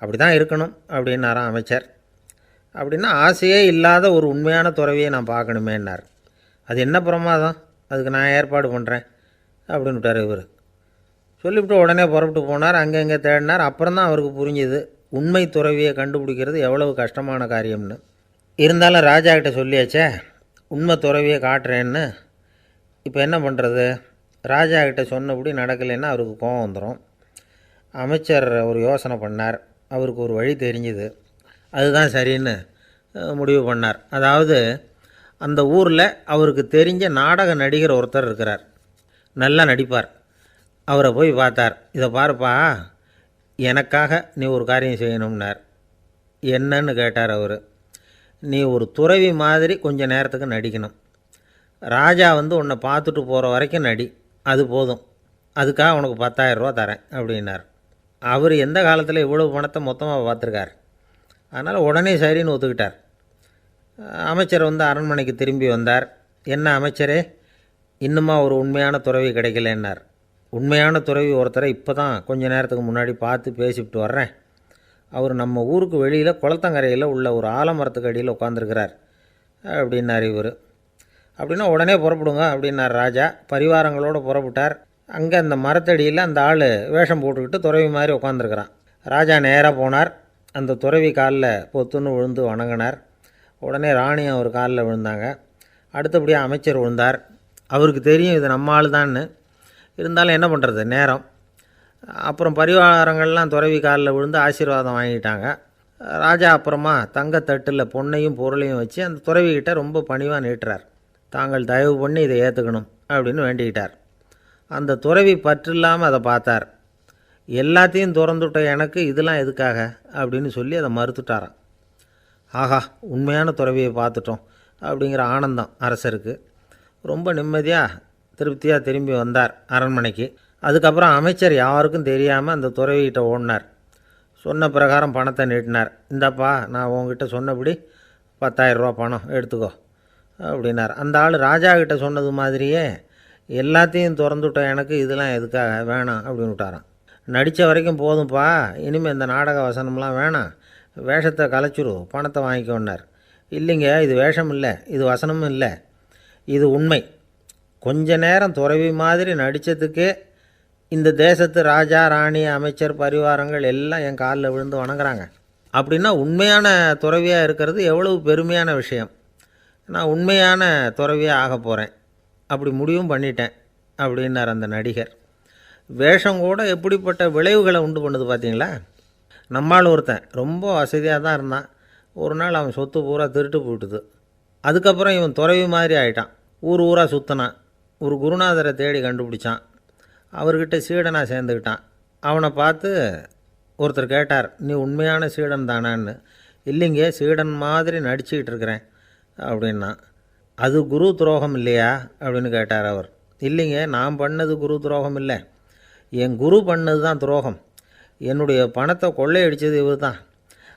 அப்படி தான் இருக்கணும் அப்படின்னாராம் அமைச்சர். அப்படின்னா ஆசையே இல்லாத ஒரு உண்மையான துறவியை நான் பார்க்கணுமேன்னார். அது என்ன பிரமாதம், அதுக்கு நான் ஏற்பாடு பண்ணுறேன் அப்படின்னு விட்டார் இவர். சொல்லிவிட்டு உடனே புறப்பட்டு போனார். அங்கே தேடினார். அப்புறம் தான் அவருக்கு புரிஞ்சுது உண்மை துறவியை கண்டுபிடிக்கிறது எவ்வளவு கஷ்டமான காரியம்னு. இருந்தாலும் ராஜா கிட்ட சொல்லியாச்சே உண்மை துறவியை காட்டுறேன்னு. இப்போ என்ன பண்ணுறது? ராஜா கிட்ட சொன்னபடி நடக்கலைன்னா அவருக்கு கோபம் வந்துடும். அமைச்சர் ஒரு யோசனை பண்ணார். அவருக்கு ஒரு வழி தெரிஞ்சுது. அதுதான் சரின்னு முடிவு பண்ணார். அதாவது அந்த ஊரில் அவருக்கு தெரிஞ்ச நாடக நடிகர் ஒருத்தர் இருக்கிறார், நல்லா நடிப்பார். அவரை போய் பார்த்தார். இதை பாருப்பா, எனக்காக நீ ஒரு காரியம் செய்யணும்னார். என்னன்னு கேட்டார் அவர். நீ ஒரு துறவி மாதிரி கொஞ்சம் நேரத்துக்கு நடிக்கணும். ராஜா வந்து உன்னை பார்த்துட்டு போகிற வரைக்கும் நடி, அது போதும். அதுக்காக உனக்கு 10,000 ரூபா தரேன் அப்படின்னார். அவர் எந்த காலத்தில் இவ்வளோ பணத்தை மொத்தமாக பார்த்துருக்கார். அதனால் உடனே சரின்னு ஒத்துக்கிட்டார். அமைச்சர் வந்து அரண்மனைக்கு திரும்பி வந்தார். என்ன அமைச்சரே, இன்னுமா ஒரு உண்மையான துறவி கிடைக்கலன்னார். உண்மையான துறவி ஒருத்தரை இப்போ தான் கொஞ்ச நேரத்துக்கு முன்னாடி பார்த்து பேசிவிட்டு வர்றேன். அவர் நம்ம ஊருக்கு வெளியில் குளத்தங்கரையில் உள்ள ஒரு ஆலமரத்துக்கு அடியில் உட்காந்துருக்கிறார் அப்படின்னார் இவர். அப்படின்னா உடனே புறப்படுங்க அப்படின்னார் ராஜா. பரிவாரங்களோடு புறப்பட்டார். அங்கே அந்த மரத்தடியில் அந்த ஆள் வேஷம் போட்டுக்கிட்டு துறவி மாதிரி உட்காந்துருக்கிறான். ராஜா நேராக போனார். அந்த துறவி காலில் பொத்துன்னு விழுந்து வணங்கினார். உடனே ராணியும் அவர் காலில் விழுந்தாங்க. அடுத்தபடியாக அமைச்சர் விழுந்தார். அவருக்கு தெரியும் இது நம்ம ஆள் தான்னு. இருந்தாலும் என்ன பண்ணுறது, நேரம். அப்புறம் பரிவாரங்கள்லாம் துறவி காலில் விழுந்து ஆசீர்வாதம் வாங்கிட்டாங்க. ராஜா அப்புறமா தங்கத்தட்டில் பொன்னையும் பொருளையும் வச்சு அந்த துறவிக்கிட்ட ரொம்ப பணிவாக நீட்டுறார். தாங்கள் தயவு பண்ணி இதை ஏற்றுக்கணும் அப்படின்னு வேண்டிக்கிட்டார். அந்த துறவி பற்றில்லாமல் அதை பார்த்தார். எல்லாத்தையும் திறந்துவிட்ட எனக்கு இதெல்லாம் எதுக்காக அப்படின்னு சொல்லி அதை மறுத்துட்டாராம். ஆஹா, உண்மையான துறவியை பார்த்துட்டோம் அப்படிங்கிற ஆனந்தம் அரசருக்கு. ரொம்ப நிம்மதியாக திருப்தியாக திரும்பி வந்தார் அரண்மனைக்கு. அதுக்கப்புறம் அமைச்சர் யாருக்கும் தெரியாமல் அந்த துறவிகிட்ட ஓடினார். சொன்ன பிரகாரம் பணத்தை நீட்டினார். இந்தாப்பா, நான் உங்ககிட்ட சொன்னபடி 10,000 ரூபா பணம் எடுத்துக்கோ அப்படின்னார். அந்த ஆள் ராஜா கிட்ட சொன்னது மாதிரியே எல்லாத்தையும் திறந்துவிட்ட எனக்கு இதெல்லாம் எதுக்காக வேணாம் அப்படின்னு விட்டாரான். நடித்த வரைக்கும் போதும்ப்பா, இனிமேல் இந்த நாடக வசனம்லாம் வேணாம், வேஷத்தை கலைச்சிரு, பணத்தை வாங்கிக்கோன்னார். இல்லைங்க, இது வேஷம் இல்லை, இது வசனமும் இல்லை, இது உண்மை. கொஞ்ச நேரம் துறவி மாதிரி நடித்ததுக்கே இந்த தேசத்து ராஜா, ராணி, அமைச்சர், பரிவாரங்கள் எல்லாம் என் காலில் விழுந்து வணங்குறாங்க. அப்படின்னா உண்மையான துறவியாக இருக்கிறது எவ்வளவு பெருமையான விஷயம். நான் உண்மையான துறவியாக ஆக போகிறேன், அப்படி முடிவும் பண்ணிட்டேன் அப்படின்னார் அந்த நடிகர். வேஷம் கூட எப்படிப்பட்ட விளைவுகளை உண்டு பண்ணுது பார்த்தீங்களா. நம்மால் ஒருத்தன் ரொம்ப வசதியாக தான் இருந்தான். ஒரு நாள் அவன் சொத்து பூரா திருட்டு போயிட்டுது. அதுக்கப்புறம் இவன் துறவி மாதிரி ஆகிட்டான். ஊர் ஊராக சுற்றினான். ஒரு குருநாதரை தேடி கண்டுபிடிச்சான். அவர்கிட்ட சீடனாக சேர்ந்துக்கிட்டான். அவனை பார்த்து ஒருத்தர் கேட்டார், நீ உண்மையான சீடன் தானான்னு. இல்லைங்க, சீடன் மாதிரி நடிச்சுக்கிட்டு இருக்கிறேன் அப்படின்னா. அது குரு துரோகம் இல்லையா அப்படின்னு கேட்டார் அவர். இல்லைங்க, நான் பண்ணது குரு துரோகம் இல்லை, என் குரு பண்ணது தான் துரோகம். என்னுடைய பணத்தை கொள்ளையடித்தது இவர் தான்.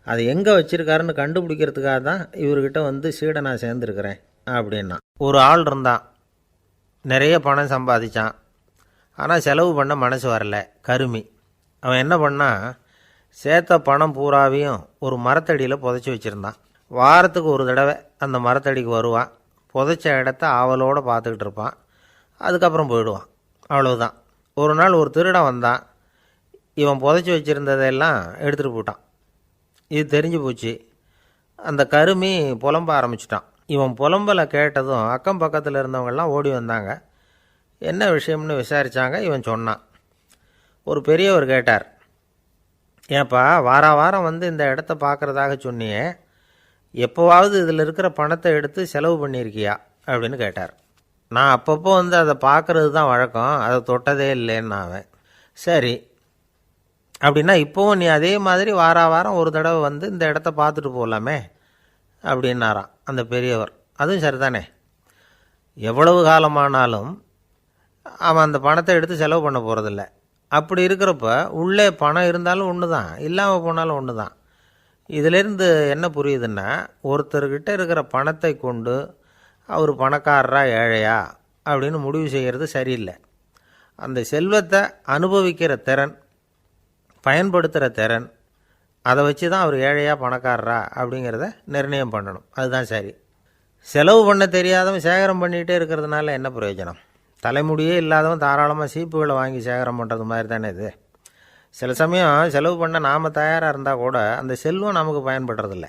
அதை எங்கே வச்சுருக்காருன்னு கண்டுபிடிக்கிறதுக்காக தான் இவர்கிட்ட வந்து சீடனாக சேர்ந்துருக்கிறேன் அப்படின்னா. ஒரு ஆள் இருந்தான், நிறைய பணம் சம்பாதிச்சான். ஆனால் செலவு பண்ண மனசு வரல, கருமி. அவன் என்ன பண்ணான், சேர்த்த பணம் பூராவையும் ஒரு மரத்தடியில் புதைச்சி வச்சுருந்தான். வாரத்துக்கு ஒரு தடவை அந்த மரத்தடிக்கு வருவான், புதைச்ச இடத்த ஆவலோடு பார்த்துக்கிட்டு இருப்பான், அதுக்கப்புறம் போயிடுவான். அவ்வளவுதான். ஒரு நாள் ஒரு திருடன் வந்தான், இவன் புதைச்சி வச்சுருந்ததெல்லாம் எடுத்துகிட்டு போட்டான். இது தெரிஞ்சு போச்சு. அந்த கருமி புலம்ப ஆரம்பிச்சிட்டான். இவன் புலம்பலை கேட்டதும் அக்கம் பக்கத்தில் இருந்தவங்கெல்லாம் ஓடி வந்தாங்க. என்ன விஷயம்னு விசாரித்தாங்க. இவன் சொன்னான். ஒரு பெரியவர் கேட்டார், ஏன்ப்பா வாரம் வந்து இந்த இடத்த பார்க்குறதாக சொன்னியே, எப்போவாவது இதில் இருக்கிற பணத்தை எடுத்து செலவு பண்ணியிருக்கியா அப்படின்னு கேட்டார். நான் அப்பப்போ வந்து அதை பார்க்குறது தான் வழக்கம், அதை தொட்டதே இல்லைன்னு அவன். சரி, அப்படின்னா இப்போவும் நீ அதே மாதிரி வாரம் ஒரு தடவை வந்து இந்த இடத்த பார்த்துட்டு போகலாமே அப்படின்னாராம் அந்த பெரியவர். அதுவும் சரிதானே, எவ்வளவு காலமானாலும் அவன் அந்த பணத்தை எடுத்து செலவு பண்ண போகிறதில்ல. அப்படி இருக்கிறப்ப உள்ளே பணம் இருந்தாலும் ஒன்று தான், இல்லாமல் போனாலும் ஒன்று தான். இதிலேருந்து என்ன புரியுதுன்னா, ஒருத்தர்கிட்ட இருக்கிற பணத்தை கொண்டு அவர் பணக்காரரா ஏழையா அப்படின்னு முடிவு செய்கிறது சரியில்லை. அந்த செல்வத்தை அனுபவிக்கிற திறன், பயன்படுத்துகிற திறன், அதை வச்சு தான் அவர் ஏழையா பணக்காரரா அப்படிங்கிறத நிர்ணயம் பண்ணணும். அதுதான் சரி. செலவு பண்ண தெரியாதவன் சேகரம் பண்ணிகிட்டே இருக்கிறதுனால என்ன பிரயோஜனம்? தலைமுடியே இல்லாதவன் தாராளமாக சீப்புகளை வாங்கி சேகரம் பண்ணுறது மாதிரி தானே இது. சில சமயம் செலவு பண்ண நாம் தயாராக இருந்தால் கூட அந்த செல்வம் நமக்கு பயன்படுறதில்ல.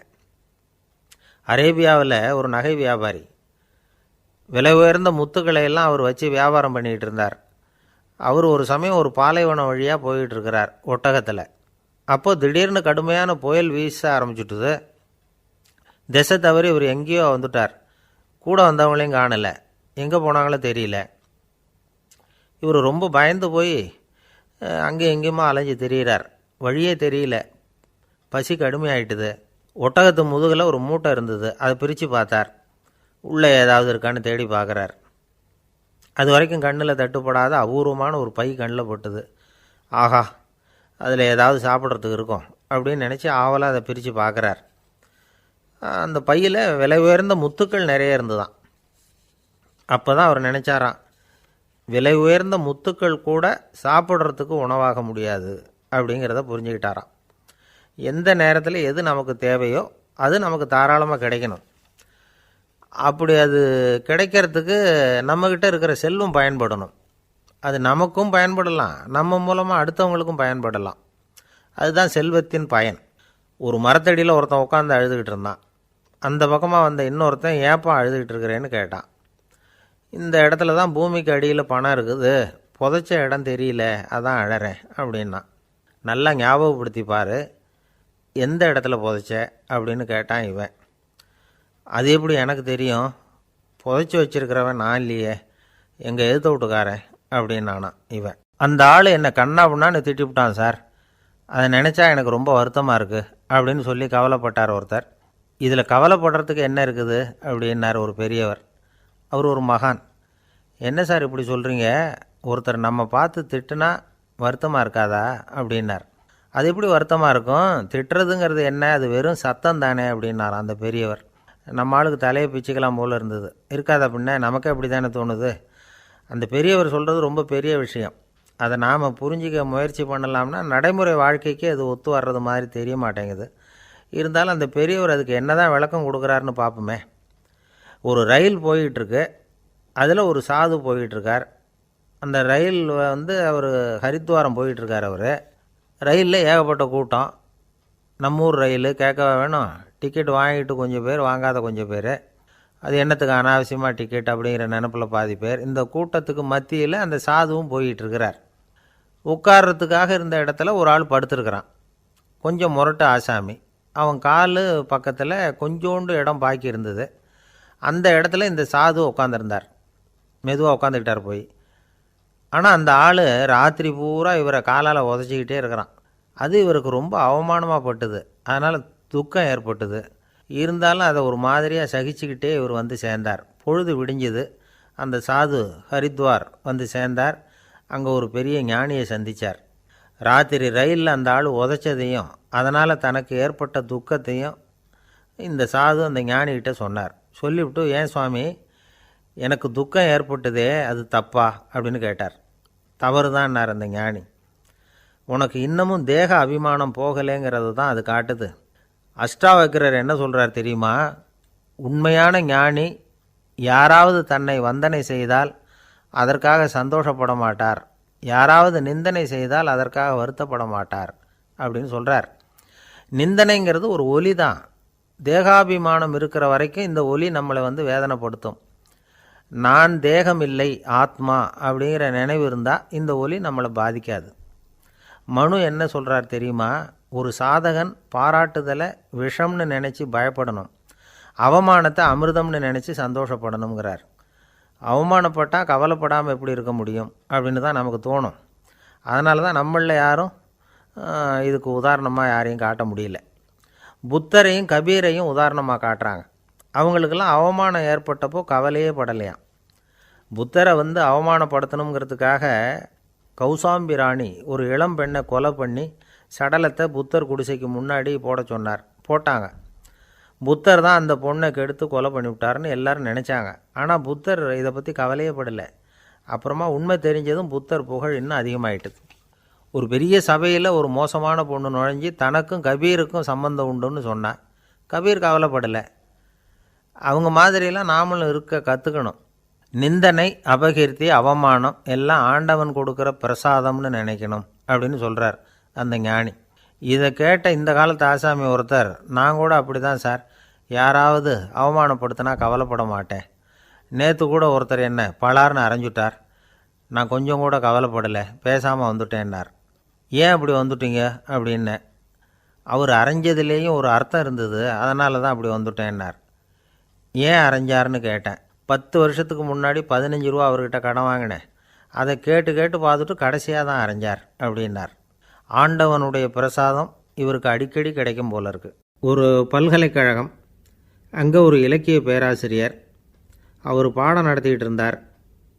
அரேபியாவில் ஒரு நகை வியாபாரி விலை உயர்ந்த முத்துக்களை எல்லாம் அவர் வச்சு வியாபாரம் பண்ணிகிட்டு இருந்தார். அவர் ஒரு சமயம் ஒரு பாலைவனம் வழியாக போயிட்டு இருக்கிறார் ஒட்டகத்தில். அப்போது திடீர்னு கடுமையான புயல் வீச ஆரம்பிச்சுட்டுது. திசை தவறி இவர் எங்கேயோ வந்துட்டார். கூட வந்தவங்களையும் காணலை, எங்கே போனாங்களோ தெரியல. இவர் ரொம்ப பயந்து போய் அங்கே எங்கேயுமா அலைஞ்சு திரியிறார். வழியே தெரியல, பசி கடுமையாயிட்டுது. ஒட்டகத்து முதுகில் ஒரு மூட்டை இருந்தது, அதை பிரித்து பார்த்தார். உள்ளே ஏதாவது இருக்கான்னு தேடி பார்க்குறார். அது வரைக்கும் கண்ணில் தட்டுப்படாத அபூர்வமான ஒரு பை கண்ணில் பட்டுது. ஆஹா, அதில் ஏதாவது சாப்பிட்றதுக்கு இருக்கும் அப்படின்னு நினச்சி ஆவலாக அதை பிரித்து பார்க்குறார். அந்த பையில் விலை உயர்ந்த முத்துக்கள் நிறைய இருந்துதான். அப்போ தான் அவர் நினச்சாராம், விலை உயர்ந்த முத்துக்கள் கூட சாப்பிட்றதுக்கு உணவாக முடியாது அப்படிங்கிறத புரிஞ்சுக்கிட்டாராம். எந்த நேரத்தில் எது நமக்கு தேவையோ அது நமக்கு தாராளமாக கிடைக்கணும். அப்படி அது கிடைக்கிறதுக்கு நம்மக்கிட்ட இருக்கிற செல்வம் பயன்படணும். அது நமக்கும் பயன்படலாம், நம்ம மூலமாக அடுத்தவங்களுக்கும் பயன்படலாம். அதுதான் செல்வத்தின் பயன். ஒரு மரத்தடியில் ஒருத்தன் உட்காந்து அழுதுகிட்டு இருந்தான். அந்த பக்கமாக வந்த இன்னொருத்தன் ஏப்பா அழுதுகிட்டு இருக்கிறேன்னு கேட்டான். இந்த இடத்துல தான் பூமிக்கு அடியில் பணம் இருக்குது, புதைச்ச இடம் தெரியல, அதான் அழறேன் அப்படின்னா. நல்லா ஞாபகப்படுத்தி பாரு, எந்த இடத்துல புதைச்ச அப்படின்னு கேட்டான் இவன். அது எப்படி எனக்கு தெரியும், புதைச்சி வச்சிருக்கிறவன் நான் இல்லையே, எங்கள் எதிர்த்த வீட்டுக்காரன் அப்படின்னானா இவன். அந்த ஆள் என்னை கண்ணா புண்ணான்னு திட்டிவிட்டான் சார், அதை நினச்சா எனக்கு ரொம்ப வருத்தமாக இருக்குது அப்படின்னு சொல்லி கவலைப்பட்டார் ஒருத்தர். இதில் கவலைப்படுறதுக்கு என்ன இருக்குது அப்படின்னார் ஒரு பெரியவர். அவர் ஒரு மகான். என்ன சார் இப்படி சொல்கிறீங்க, ஒருத்தர் நம்ம பார்த்து திட்டுனா வருத்தமாக இருக்காதா அப்படின்னார். அது எப்படி வருத்தமாக இருக்கும், திட்டுறதுங்கிறது என்ன, அது வெறும் சத்தம் தானே அப்படின்னார் அந்த பெரியவர். நம்ம ஆளுக்கு தலையை பிச்சுக்கலாம் போல் இருந்தது. இருக்காது அப்படின்னா நமக்கே அப்படி தானே தோணுது. அந்த பெரியவர் சொல்கிறது ரொம்ப பெரிய விஷயம். அதை நாம் புரிஞ்சிக்க முயற்சி பண்ணலாம்னா நடைமுறை வாழ்க்கைக்கு அது ஒத்து வர்றது மாதிரி தெரிய மாட்டேங்குது. இருந்தாலும் அந்த பெரியவர் அதுக்கு என்ன தான் விளக்கம் கொடுக்குறாருன்னு பார்ப்போமே. ஒரு ரயில் போயிட்டுருக்கு, அதில் ஒரு சாது போயிட்டுருக்கார். அந்த ரயில் வந்து அவர் ஹரித்வாரம் போயிட்டுருக்கார். அவர் ரயிலில் ஏகப்பட்ட கூட்டம். நம்ம ஊர் ரயில் கேட்கவா வேணும், டிக்கெட் வாங்கிட்டு கொஞ்சம் பேர், வாங்காத கொஞ்சம் பேர். அது என்னத்துக்கு அனாவசியமாக டிக்கெட் அப்படிங்கிற நினப்பில் பாதி பேர். இந்த கூட்டத்துக்கு மத்தியில் அந்த சாதுவும் போயிட்டுருக்கிறார். உட்கார்றதுக்காக இருந்த இடத்துல ஒரு ஆள் படுத்துருக்கிறான், கொஞ்சம் முரட்டு ஆசாமி. அவன் கால் பக்கத்தில் கொஞ்சோண்டு இடம் பாக்கி இருந்தது. அந்த இடத்துல இந்த சாது உட்காந்துருந்தார். மெதுவாக உட்காந்துக்கிட்டார் போய். ஆனால் அந்த ஆள் ராத்திரி பூரா இவரை காலால் உதச்சிக்கிட்டே இருக்கிறான். அது இவருக்கு ரொம்ப அவமானமாக பட்டுது. அதனால் துக்கம் ஏற்பட்டுது. இருந்தாலும் அதை ஒரு மாதிரியாக சகிச்சுக்கிட்டே இவர் வந்து சேர்ந்தார். பொழுது விடிஞ்சுது. அந்த சாது ஹரித்வார் வந்து சேர்ந்தார். அங்கே ஒரு பெரிய ஞானியை சந்தித்தார். ராத்திரி ரயிலில் அந்த ஆள் உதைச்சதையும் அதனால் தனக்கு ஏற்பட்ட துக்கத்தையும் இந்த சாது அந்த ஞானிகிட்ட சொன்னார். சொல்லிவிட்டு, ஏன் சுவாமி, எனக்கு துக்கம் ஏற்பட்டதே அது தப்பா அப்படின்னு கேட்டார். தவறு தான்னார் அந்த ஞானி. உனக்கு இன்னமும் தேக அபிமானம் போகலைங்கிறது தான் அது காட்டுது. அஷ்டாவக்கிரர் என்ன சொல்கிறார் தெரியுமா? உண்மையான ஞானி யாராவது தன்னை வந்தனை செய்தால் அதற்காக சந்தோஷப்பட மாட்டார், யாராவது நிந்தனை செய்தால் அதற்காக வருத்தப்பட மாட்டார் அப்படின்னு சொல்கிறார். நிந்தனைங்கிறது ஒரு ஒலி தான். தேகாபிமானம் இருக்கிற வரைக்கும் இந்த ஒலி நம்மளை வந்து வேதனைப்படுத்தும். நான் தேகம் இல்லை, ஆத்மா அப்படிங்கிற நினைவு இருந்தால் இந்த ஒலி நம்மளை பாதிக்காது. மனு என்ன சொல்கிறார் தெரியுமா? ஒரு சாதகன் பாராட்டுதலை விஷம்னு நினச்சி பயப்படணும், அவமானத்தை அமிர்தம்னு நினச்சி சந்தோஷப்படணுங்கிறார். அவமானப்பட்டால் கவலைப்படாமல் எப்படி இருக்க முடியும் அப்படின்னு தான் நமக்கு தோணும். அதனால தான் நம்மளில் யாரும் இதுக்கு உதாரணமாக யாரையும் காட்ட முடியல. புத்தரையும் கபீரையும் உதாரணமாக காட்டுறாங்க. அவங்களுக்கெல்லாம் அவமானம் ஏற்பட்டப்போ கவலையே படலையாம். புத்தரை வந்து அவமானப்படுத்தணுங்கிறதுக்காக கௌசாம்பி ராணி ஒரு இளம் பெண்ணை கொலை பண்ணி சடலத்தை புத்தர் குடிசைக்கு முன்னாடி போட சொன்னார். போட்டாங்க. புத்தர் தான் அந்த பொண்ணை கெடுத்து கொலை பண்ணிவிட்டாருன்னு எல்லாரும் நினச்சாங்க. ஆனால் புத்தர் இதை பற்றி கவலையே படலை. அப்புறமா உண்மை தெரிஞ்சதும் புத்தர் புகழ் இன்னும் அதிகமாயிட்டுது. ஒரு பெரிய சபையில் ஒரு மோசமான பொண்ணு நுழைஞ்சி தனக்கும் கபீருக்கும் சம்பந்தம் உண்டுன்னு சொன்னான். கபீர் கவலைப்படலை. அவங்க மாதிரியெல்லாம் நாமளும் இருக்க கற்றுக்கணும். நிந்தனை, அபகீர்த்தி, அவமானம் எல்லாம் ஆண்டவன் கொடுக்குற பிரசாதம்னு நினைக்கணும் அப்படின்னு சொல்கிறார் அந்த ஞானி. இதை கேட்ட இந்த காலத்து ஆசாமி ஒருத்தர், நான் கூட அப்படி தான் சார், யாராவது அவமானப்படுத்தினா கவலைப்பட மாட்டேன். நேற்று கூட ஒருத்தர் என்ன பலார்னு அரைஞ்சுட்டார், நான் கொஞ்சம் கூட கவலைப்படலை, பேசாமல் வந்துட்டேன்னார். ஏன் அப்படி வந்துட்டீங்க அப்படின்னு. அவர் அரைஞ்சதுலேயும் ஒரு அர்த்தம் இருந்தது, அதனால தான் அப்படி வந்துட்டேன்னார். ஏன் அரைஞ்சாருன்னு கேட்டேன். 10 வருஷத்துக்கு முன்னாடி 15 ரூபா அவர்கிட்ட கடன் வாங்கினேன், அதை கேட்டு கேட்டு பார்த்துட்டு கடைசியாக தான் அரைஞ்சார் அப்படின்னார். ஆண்டவனுடைய பிரசாதம் இவருக்கு அடிக்கடி கிடைக்கும் போல இருக்குது. ஒரு பல்கலைக்கழகம், அங்கே ஒரு இலக்கிய பேராசிரியர், அவர் பாடம் நடத்திக்கிட்டு இருந்தார்.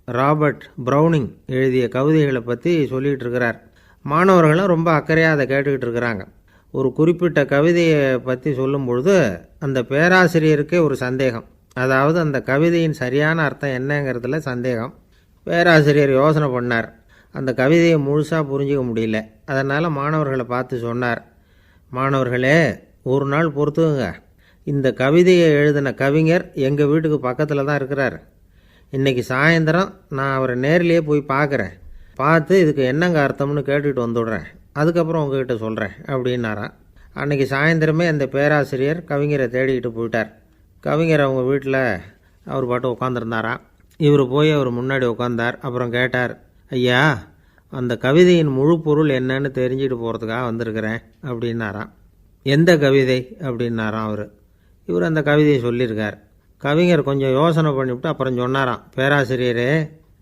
ராபர்ட் ப்ரௌனிங் எழுதிய கவிதைகளை பற்றி சொல்லிகிட்டு இருக்கிறார். மாணவர்களும் ரொம்ப அக்கறையாக அதை கேட்டுக்கிட்டு இருக்கிறாங்க. ஒரு குறிப்பிட்ட கவிதையை பற்றி சொல்லும் பொழுது அந்த பேராசிரியருக்கே ஒரு சந்தேகம். அதாவது அந்த கவிதையின் சரியான அர்த்தம் என்னங்கிறதுல சந்தேகம். பேராசிரியர் யோசனை பண்ணார். அந்த கவிதையை முழுசாக புரிஞ்சிக்க முடியல. அதனால் மாணவர்களை பார்த்து சொன்னார், மாணவர்களே, ஒரு நாள் பொறுத்துங்க, இந்த கவிதையை எழுதின கவிஞர் எங்கள் வீட்டுக்கு பக்கத்தில் தான் இருக்கிறார். இன்றைக்கி சாயந்தரம் நான் அவரை நேரிலேயே போய் பார்க்குறேன், பார்த்து இதுக்கு என்னங்க அர்த்தம்னு கேட்டுக்கிட்டு வந்துவிடுறேன், அதுக்கப்புறம் உங்ககிட்ட சொல்கிறேன் அப்படின்னாராம். அன்றைக்கி சாயந்தரமே அந்த பேராசிரியர் கவிஞரை தேடிக்கிட்டு போயிட்டார். கவிஞர் அவங்க வீட்டில் அவர் பாட்டு உட்காந்துருந்தாராம். இவர் போய் அவர் முன்னாடி உட்காந்தார். அப்புறம் கேட்டார், ஐயா, அந்த கவிதையின் முழு பொருள் என்னன்னு தெரிஞ்சுட்டு போகிறதுக்காக வந்திருக்கிறேன் அப்படின்னாராம். எந்த கவிதை அப்படின்னாராம் அவர். இவர் அந்த கவிதையை சொல்லியிருக்கார். கவிஞர் கொஞ்சம் யோசனை பண்ணிவிட்டு அப்புறம் சொன்னாராம், பேராசிரியரே,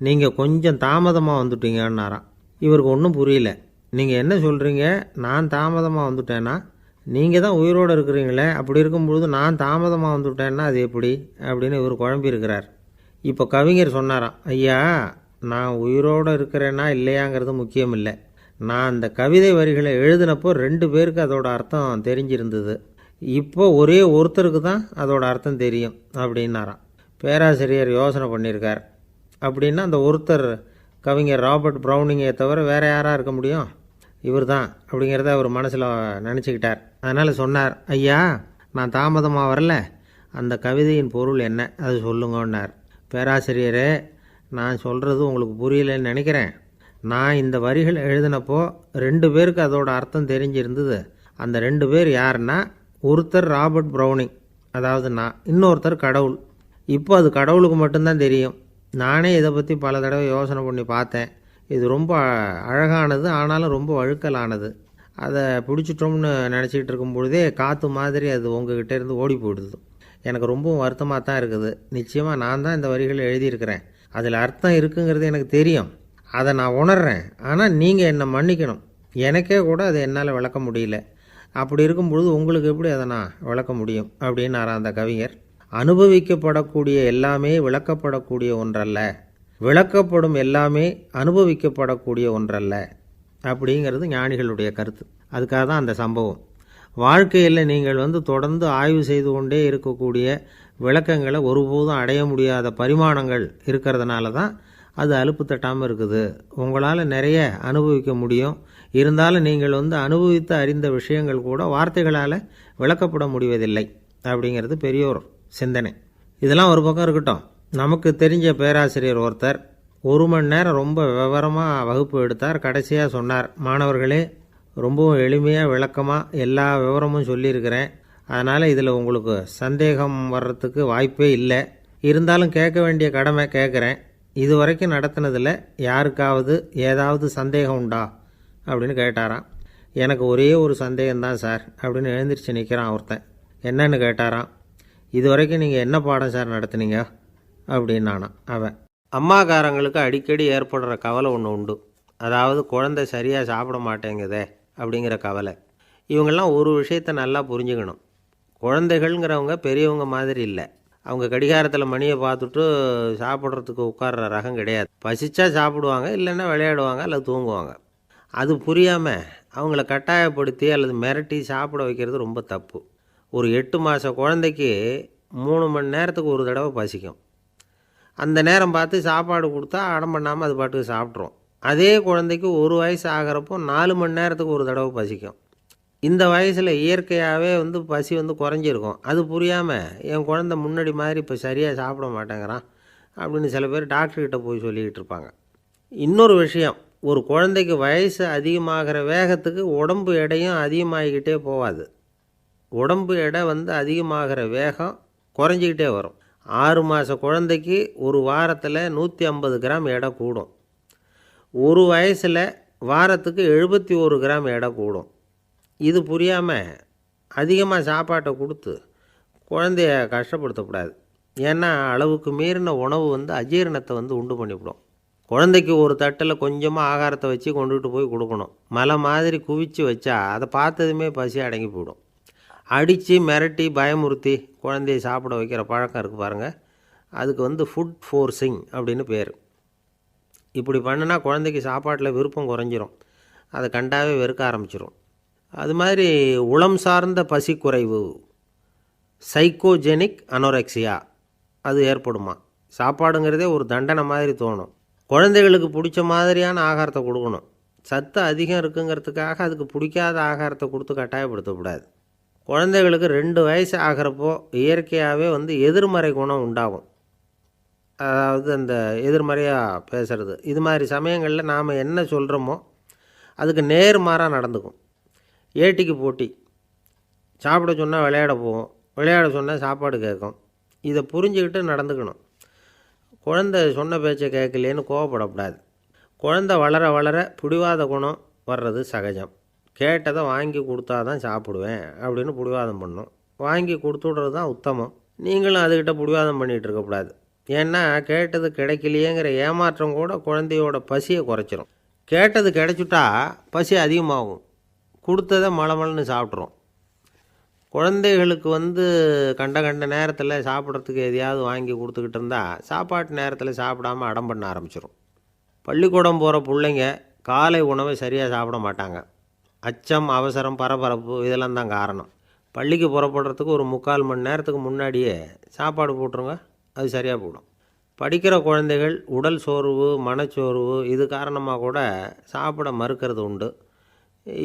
நீங்கள் கொஞ்சம் தாமதமாக வந்துட்டீங்கன்னாராம். இவருக்கு ஒன்றும் புரியல. நீங்கள் என்ன சொல்கிறீங்க? நான் தாமதமாக வந்துட்டேன்னா? நீங்கள் தான் உயிரோடு இருக்கிறீங்களே, அப்படி இருக்கும்பொழுது நான் தாமதமாக வந்துவிட்டேன்னா அது எப்படி அப்படின்னு இவர் குழம்பியிருக்கிறார். இப்போ கவிஞர் சொன்னாராம், ஐயா, நான் உயிரோடு இருக்கிறேன்னா இல்லையாங்கிறது முக்கியம் இல்லை. நான் அந்த கவிதை வரிகளை எழுதினப்போ 2 பேருக்கு அதோட அர்த்தம் தெரிஞ்சிருந்தது. இப்போ ஒரே ஒருத்தருக்கு தான் அதோட அர்த்தம் தெரியும் அப்படின்னாராம். பேராசிரியர் யோசனை பண்ணியிருக்கார். அப்படின்னா அந்த ஒருத்தர் கவிஞர் ராபர்ட் ப்ரௌனிங்கை தவிர வேறு யாராக இருக்க முடியும்? இவர் தான் அப்படிங்கிறத அவர் மனசில் நினச்சிக்கிட்டார். அதனால் சொன்னார், ஐயா, நான் தாமதமாக வரல, அந்த கவிதையின் பொருள் என்ன அது சொல்லுங்கன்னார். பேராசிரியரே, நான் சொல்கிறது உங்களுக்கு புரியலைன்னு நினைக்கிறேன். நான் இந்த வரிகள் எழுதினப்போ 2 பேருக்கு அதோட அர்த்தம் தெரிஞ்சிருந்தது. அந்த 2 பேர் யாருன்னா, ஒருத்தர் ராபர்ட் ப்ரௌனிங், அதாவது நான், இன்னொருத்தர் கடவுள். இப்போ அது கடவுளுக்கு மட்டும்தான் தெரியும். நானே இதை பற்றி பல தடவை யோசனை பண்ணி பார்த்தேன். இது ரொம்ப அழகானது, ஆனாலும் ரொம்ப வழுக்கலானது. அதை பிடிச்சிட்டோம்னு நினச்சிக்கிட்டு இருக்கும் பொழுதே காற்று மாதிரி அது உங்ககிட்ட இருந்து ஓடி போயிடுது. எனக்கு ரொம்பவும் வருத்தமாக தான் இருக்குது. நிச்சயமாக நான் தான் இந்த வரிகளை எழுதியிருக்கிறேன், அதில் அர்த்தம் இருக்குங்கிறது எனக்கு தெரியும். அதை நான் உணர்றேன். ஆனால் நீங்கள் என்னை மன்னிக்கணும். எனக்கே கூட அதை என்னால் விளக்க முடியல. அப்படி இருக்கும்பொழுது உங்களுக்கு எப்படி அதை நான் விளக்க முடியும் அப்படின்னாரா அந்த கவிஞர். அனுபவிக்கப்படக்கூடிய எல்லாமே விளக்கப்படக்கூடிய ஒன்றல்ல, விளக்கப்படும் எல்லாமே அனுபவிக்கப்படக்கூடிய ஒன்றல்ல அப்படிங்கிறது ஞானிகளுடைய கருத்து. அதுக்காக தான் அந்த சம்பவம். வாழ்க்கையில் நீங்கள் தொடர்ந்து ஆய்வு செய்து கொண்டே இருக்கக்கூடிய விளக்கங்களை ஒருபோதும் அடைய முடியாத பரிமாணங்கள் இருக்கிறதுனால தான் அது அலுப்பு தட்டாமல் இருக்குது. உங்களால் நிறைய அனுபவிக்க முடியும், இருந்தாலும் நீங்கள் அனுபவித்து அறிந்த விஷயங்கள் கூட வார்த்தைகளால் விளக்கப்பட முடிவதில்லை அப்படிங்கிறது பெரியோர் சிந்தனை. இதெல்லாம் ஒரு பக்கம் இருக்கட்டும். நமக்கு தெரிஞ்ச பேராசிரியர் ஒருத்தர் 1 மணி நேரம் ரொம்ப விவரமாக வகுப்பு எடுத்தார். கடைசியாக சொன்னார், மாணவர்களே, ரொம்பவும் எளிமையாக விளக்கமாக எல்லா விவரமும் சொல்லியிருக்கிறேன். அதனால் இதில் உங்களுக்கு சந்தேகம் வர்றதுக்கு வாய்ப்பே இல்லை. இருந்தாலும் கேட்க வேண்டிய கடமை கேட்குறேன். இது வரைக்கும் நடத்தினதில் யாருக்காவது ஏதாவது சந்தேகம் உண்டா அப்படின்னு கேட்டாராம். எனக்கு ஒரே ஒரு சந்தேகம்தான் சார் அப்படின்னு எழுந்திரிச்சு நிற்கிறான் ஒருத்தன். என்னன்னு கேட்டாராம். இது வரைக்கும் நீங்கள் என்ன பாடம் சார் நடத்துனீங்க அப்படின்னானா அவன். அம்மாக்காரங்களுக்கு அடிக்கடி ஏற்படுற கவலை ஒன்று உண்டு. அதாவது குழந்தை சரியாக சாப்பிட மாட்டேங்குதே அப்படிங்கிற கவலை. இவங்கெல்லாம் ஒரு விஷயத்தை நல்லா புரிஞ்சுக்கணும். குழந்தைகள்ங்கிறவங்க பெரியவங்க மாதிரி இல்லை. அவங்க கடிகாரத்தில் மணியை பார்த்துட்டு சாப்பிட்றதுக்கு உட்கார்ற ரகம் கிடையாது. பசிச்சா சாப்பிடுவாங்க, இல்லைன்னா விளையாடுவாங்க அல்லது தூங்குவாங்க. அது புரியாமல் அவங்கள கட்டாயப்படுத்தி அல்லது மிரட்டி சாப்பிட வைக்கிறது ரொம்ப தப்பு. ஒரு 8 மாத குழந்தைக்கு 3 மணி நேரத்துக்கு ஒரு தடவை பசிக்கும். அந்த நேரம் பார்த்து சாப்பாடு கொடுத்தா அடம் பண்ணாமல் அது பாட்டுக்கு சாப்பிட்றோம். அதே குழந்தைக்கு 1 வயசு ஆகிறப்போ 4 மணி நேரத்துக்கு ஒரு தடவை பசிக்கும். இந்த வயசில் இயற்கையாகவே பசி குறைஞ்சிருக்கும். அது புரியாமல் என் குழந்தை முன்னாடி மாதிரி இப்போ சரியாக சாப்பிட மாட்டேங்கிறான் அப்படின்னு சில பேர் டாக்டர்கிட்ட போய் சொல்லிக்கிட்டு இருப்பாங்க. இன்னொரு விஷயம், ஒரு குழந்தைக்கு வயசு அதிகமாகிற வேகத்துக்கு உடம்பு எடையும் அதிகமாகிக்கிட்டே போகாது. உடம்பு எடை அதிகமாகிற வேகம் குறைஞ்சிக்கிட்டே வரும். 6 மாத குழந்தைக்கு ஒரு வாரத்தில் 150 கிராம் எடை கூடும். ஒரு வயசில் வாரத்துக்கு 71 கிராம் எடை கூடும். இது புரியாமல் அதிகமாக சாப்பாட்டை கொடுத்து குழந்தைய கஷ்டப்படுத்தக்கூடாது. ஏன்னா அளவுக்கு மீறின உணவு அஜீரணத்தை உண்டு பண்ணிவிடும். குழந்தைக்கு ஒரு தட்டில் கொஞ்சமாக ஆகாரத்தை வச்சு கொண்டுகிட்டு போய் கொடுக்கணும். மலை மாதிரி குவிச்சு வச்சா அதை பார்த்ததுமே பசி அடங்கி போயிடும். அடித்து மிரட்டி பயமுறுத்தி குழந்தைய சாப்பிட வைக்கிற பழக்கம் இருக்குது பாருங்கள். அதுக்கு ஃபுட் ஃபோர்ஸிங் அப்படின்னு பேர். இப்படி பண்ணினா குழந்தைக்கு சாப்பாட்டில் விருப்பம் குறைஞ்சிரும். அதை கண்டாவே வெறுக்க ஆரம்பிச்சிடும். அது மாதிரி உளம் சார்ந்த பசி குறைவு, சைக்கோஜெனிக் அனோரெக்சியா, அது ஏற்படுமா. சாப்பாடுங்கிறதே ஒரு தண்டனை மாதிரி தோணும். குழந்தைகளுக்கு பிடிச்ச மாதிரியான ஆகாரத்தை கொடுக்கணும். சத்து அதிகம் இருக்குங்கிறதுக்காக அதுக்கு பிடிக்காத ஆகாரத்தை கொடுத்து கட்டாயப்படுத்தக்கூடாது. குழந்தைகளுக்கு 2 வயசு ஆகிறப்போ இயற்கையாகவே எதிர்மறை குணம் உண்டாகும். அதாவது அந்த எதிர்மறையாக பேசுகிறது. இது மாதிரி சமயங்களில் நாம் என்ன சொல்கிறோமோ அதுக்கு நேர்மாறாக நடந்துக்கும். ஏட்டிக்கு போட்டி. சாப்பிட சொன்னால் விளையாட போகும், விளையாட சொன்னால் சாப்பாடு கேட்கும். இதை புரிஞ்சுக்கிட்டு நடந்துக்கணும். குழந்தை சொன்ன பேச்சை கேட்கலேன்னு கோவப்படக்கூடாது. குழந்தை வளர வளர பிடிவாத குணம் வர்றது சகஜம். கேட்டதை வாங்கி கொடுத்தா தான் சாப்பிடுவேன் அப்படின்னு பிடிவாதம் பண்ணும். வாங்கி கொடுத்துடுறது தான் உத்தமம். நீங்களும் அதுக்கிட்ட பிடிவாதம் பண்ணிகிட்டு இருக்கக்கூடாது. ஏன்னா கேட்டது கிடைக்கலையேங்கிற ஏமாற்றம் கூட குழந்தையோட பசியை குறைச்சிரும். கேட்டது கிடைச்சிட்டா பசி அதிகமாகும். கொடுத்ததை மலமலன்னு சாப்பிட்றோம். குழந்தைகளுக்கு கண்ட நேரத்தில் சாப்பிட்றதுக்கு எதையாவது வாங்கி கொடுத்துக்கிட்டு இருந்தால் சாப்பாட்டு நேரத்தில் சாப்பிடாமல் அடம் பண்ண ஆரம்பிச்சிடும். பள்ளிக்கூடம் போகிற பிள்ளைங்க காலை உணவை சரியாக சாப்பிட மாட்டாங்க. அச்சம், அவசரம், பரபரப்பு இதெல்லாம் தான் காரணம். பள்ளிக்கு புறப்படுறதுக்கு ஒரு 3/4 மணி நேரத்துக்கு முன்னாடியே சாப்பாடு போட்டுருங்க, அது சரியாக போடும். படிக்கிற குழந்தைகள் உடல் சோர்வு, மனச்சோர்வு இது காரணமாக கூட சாப்பிட மறுக்கிறது உண்டு.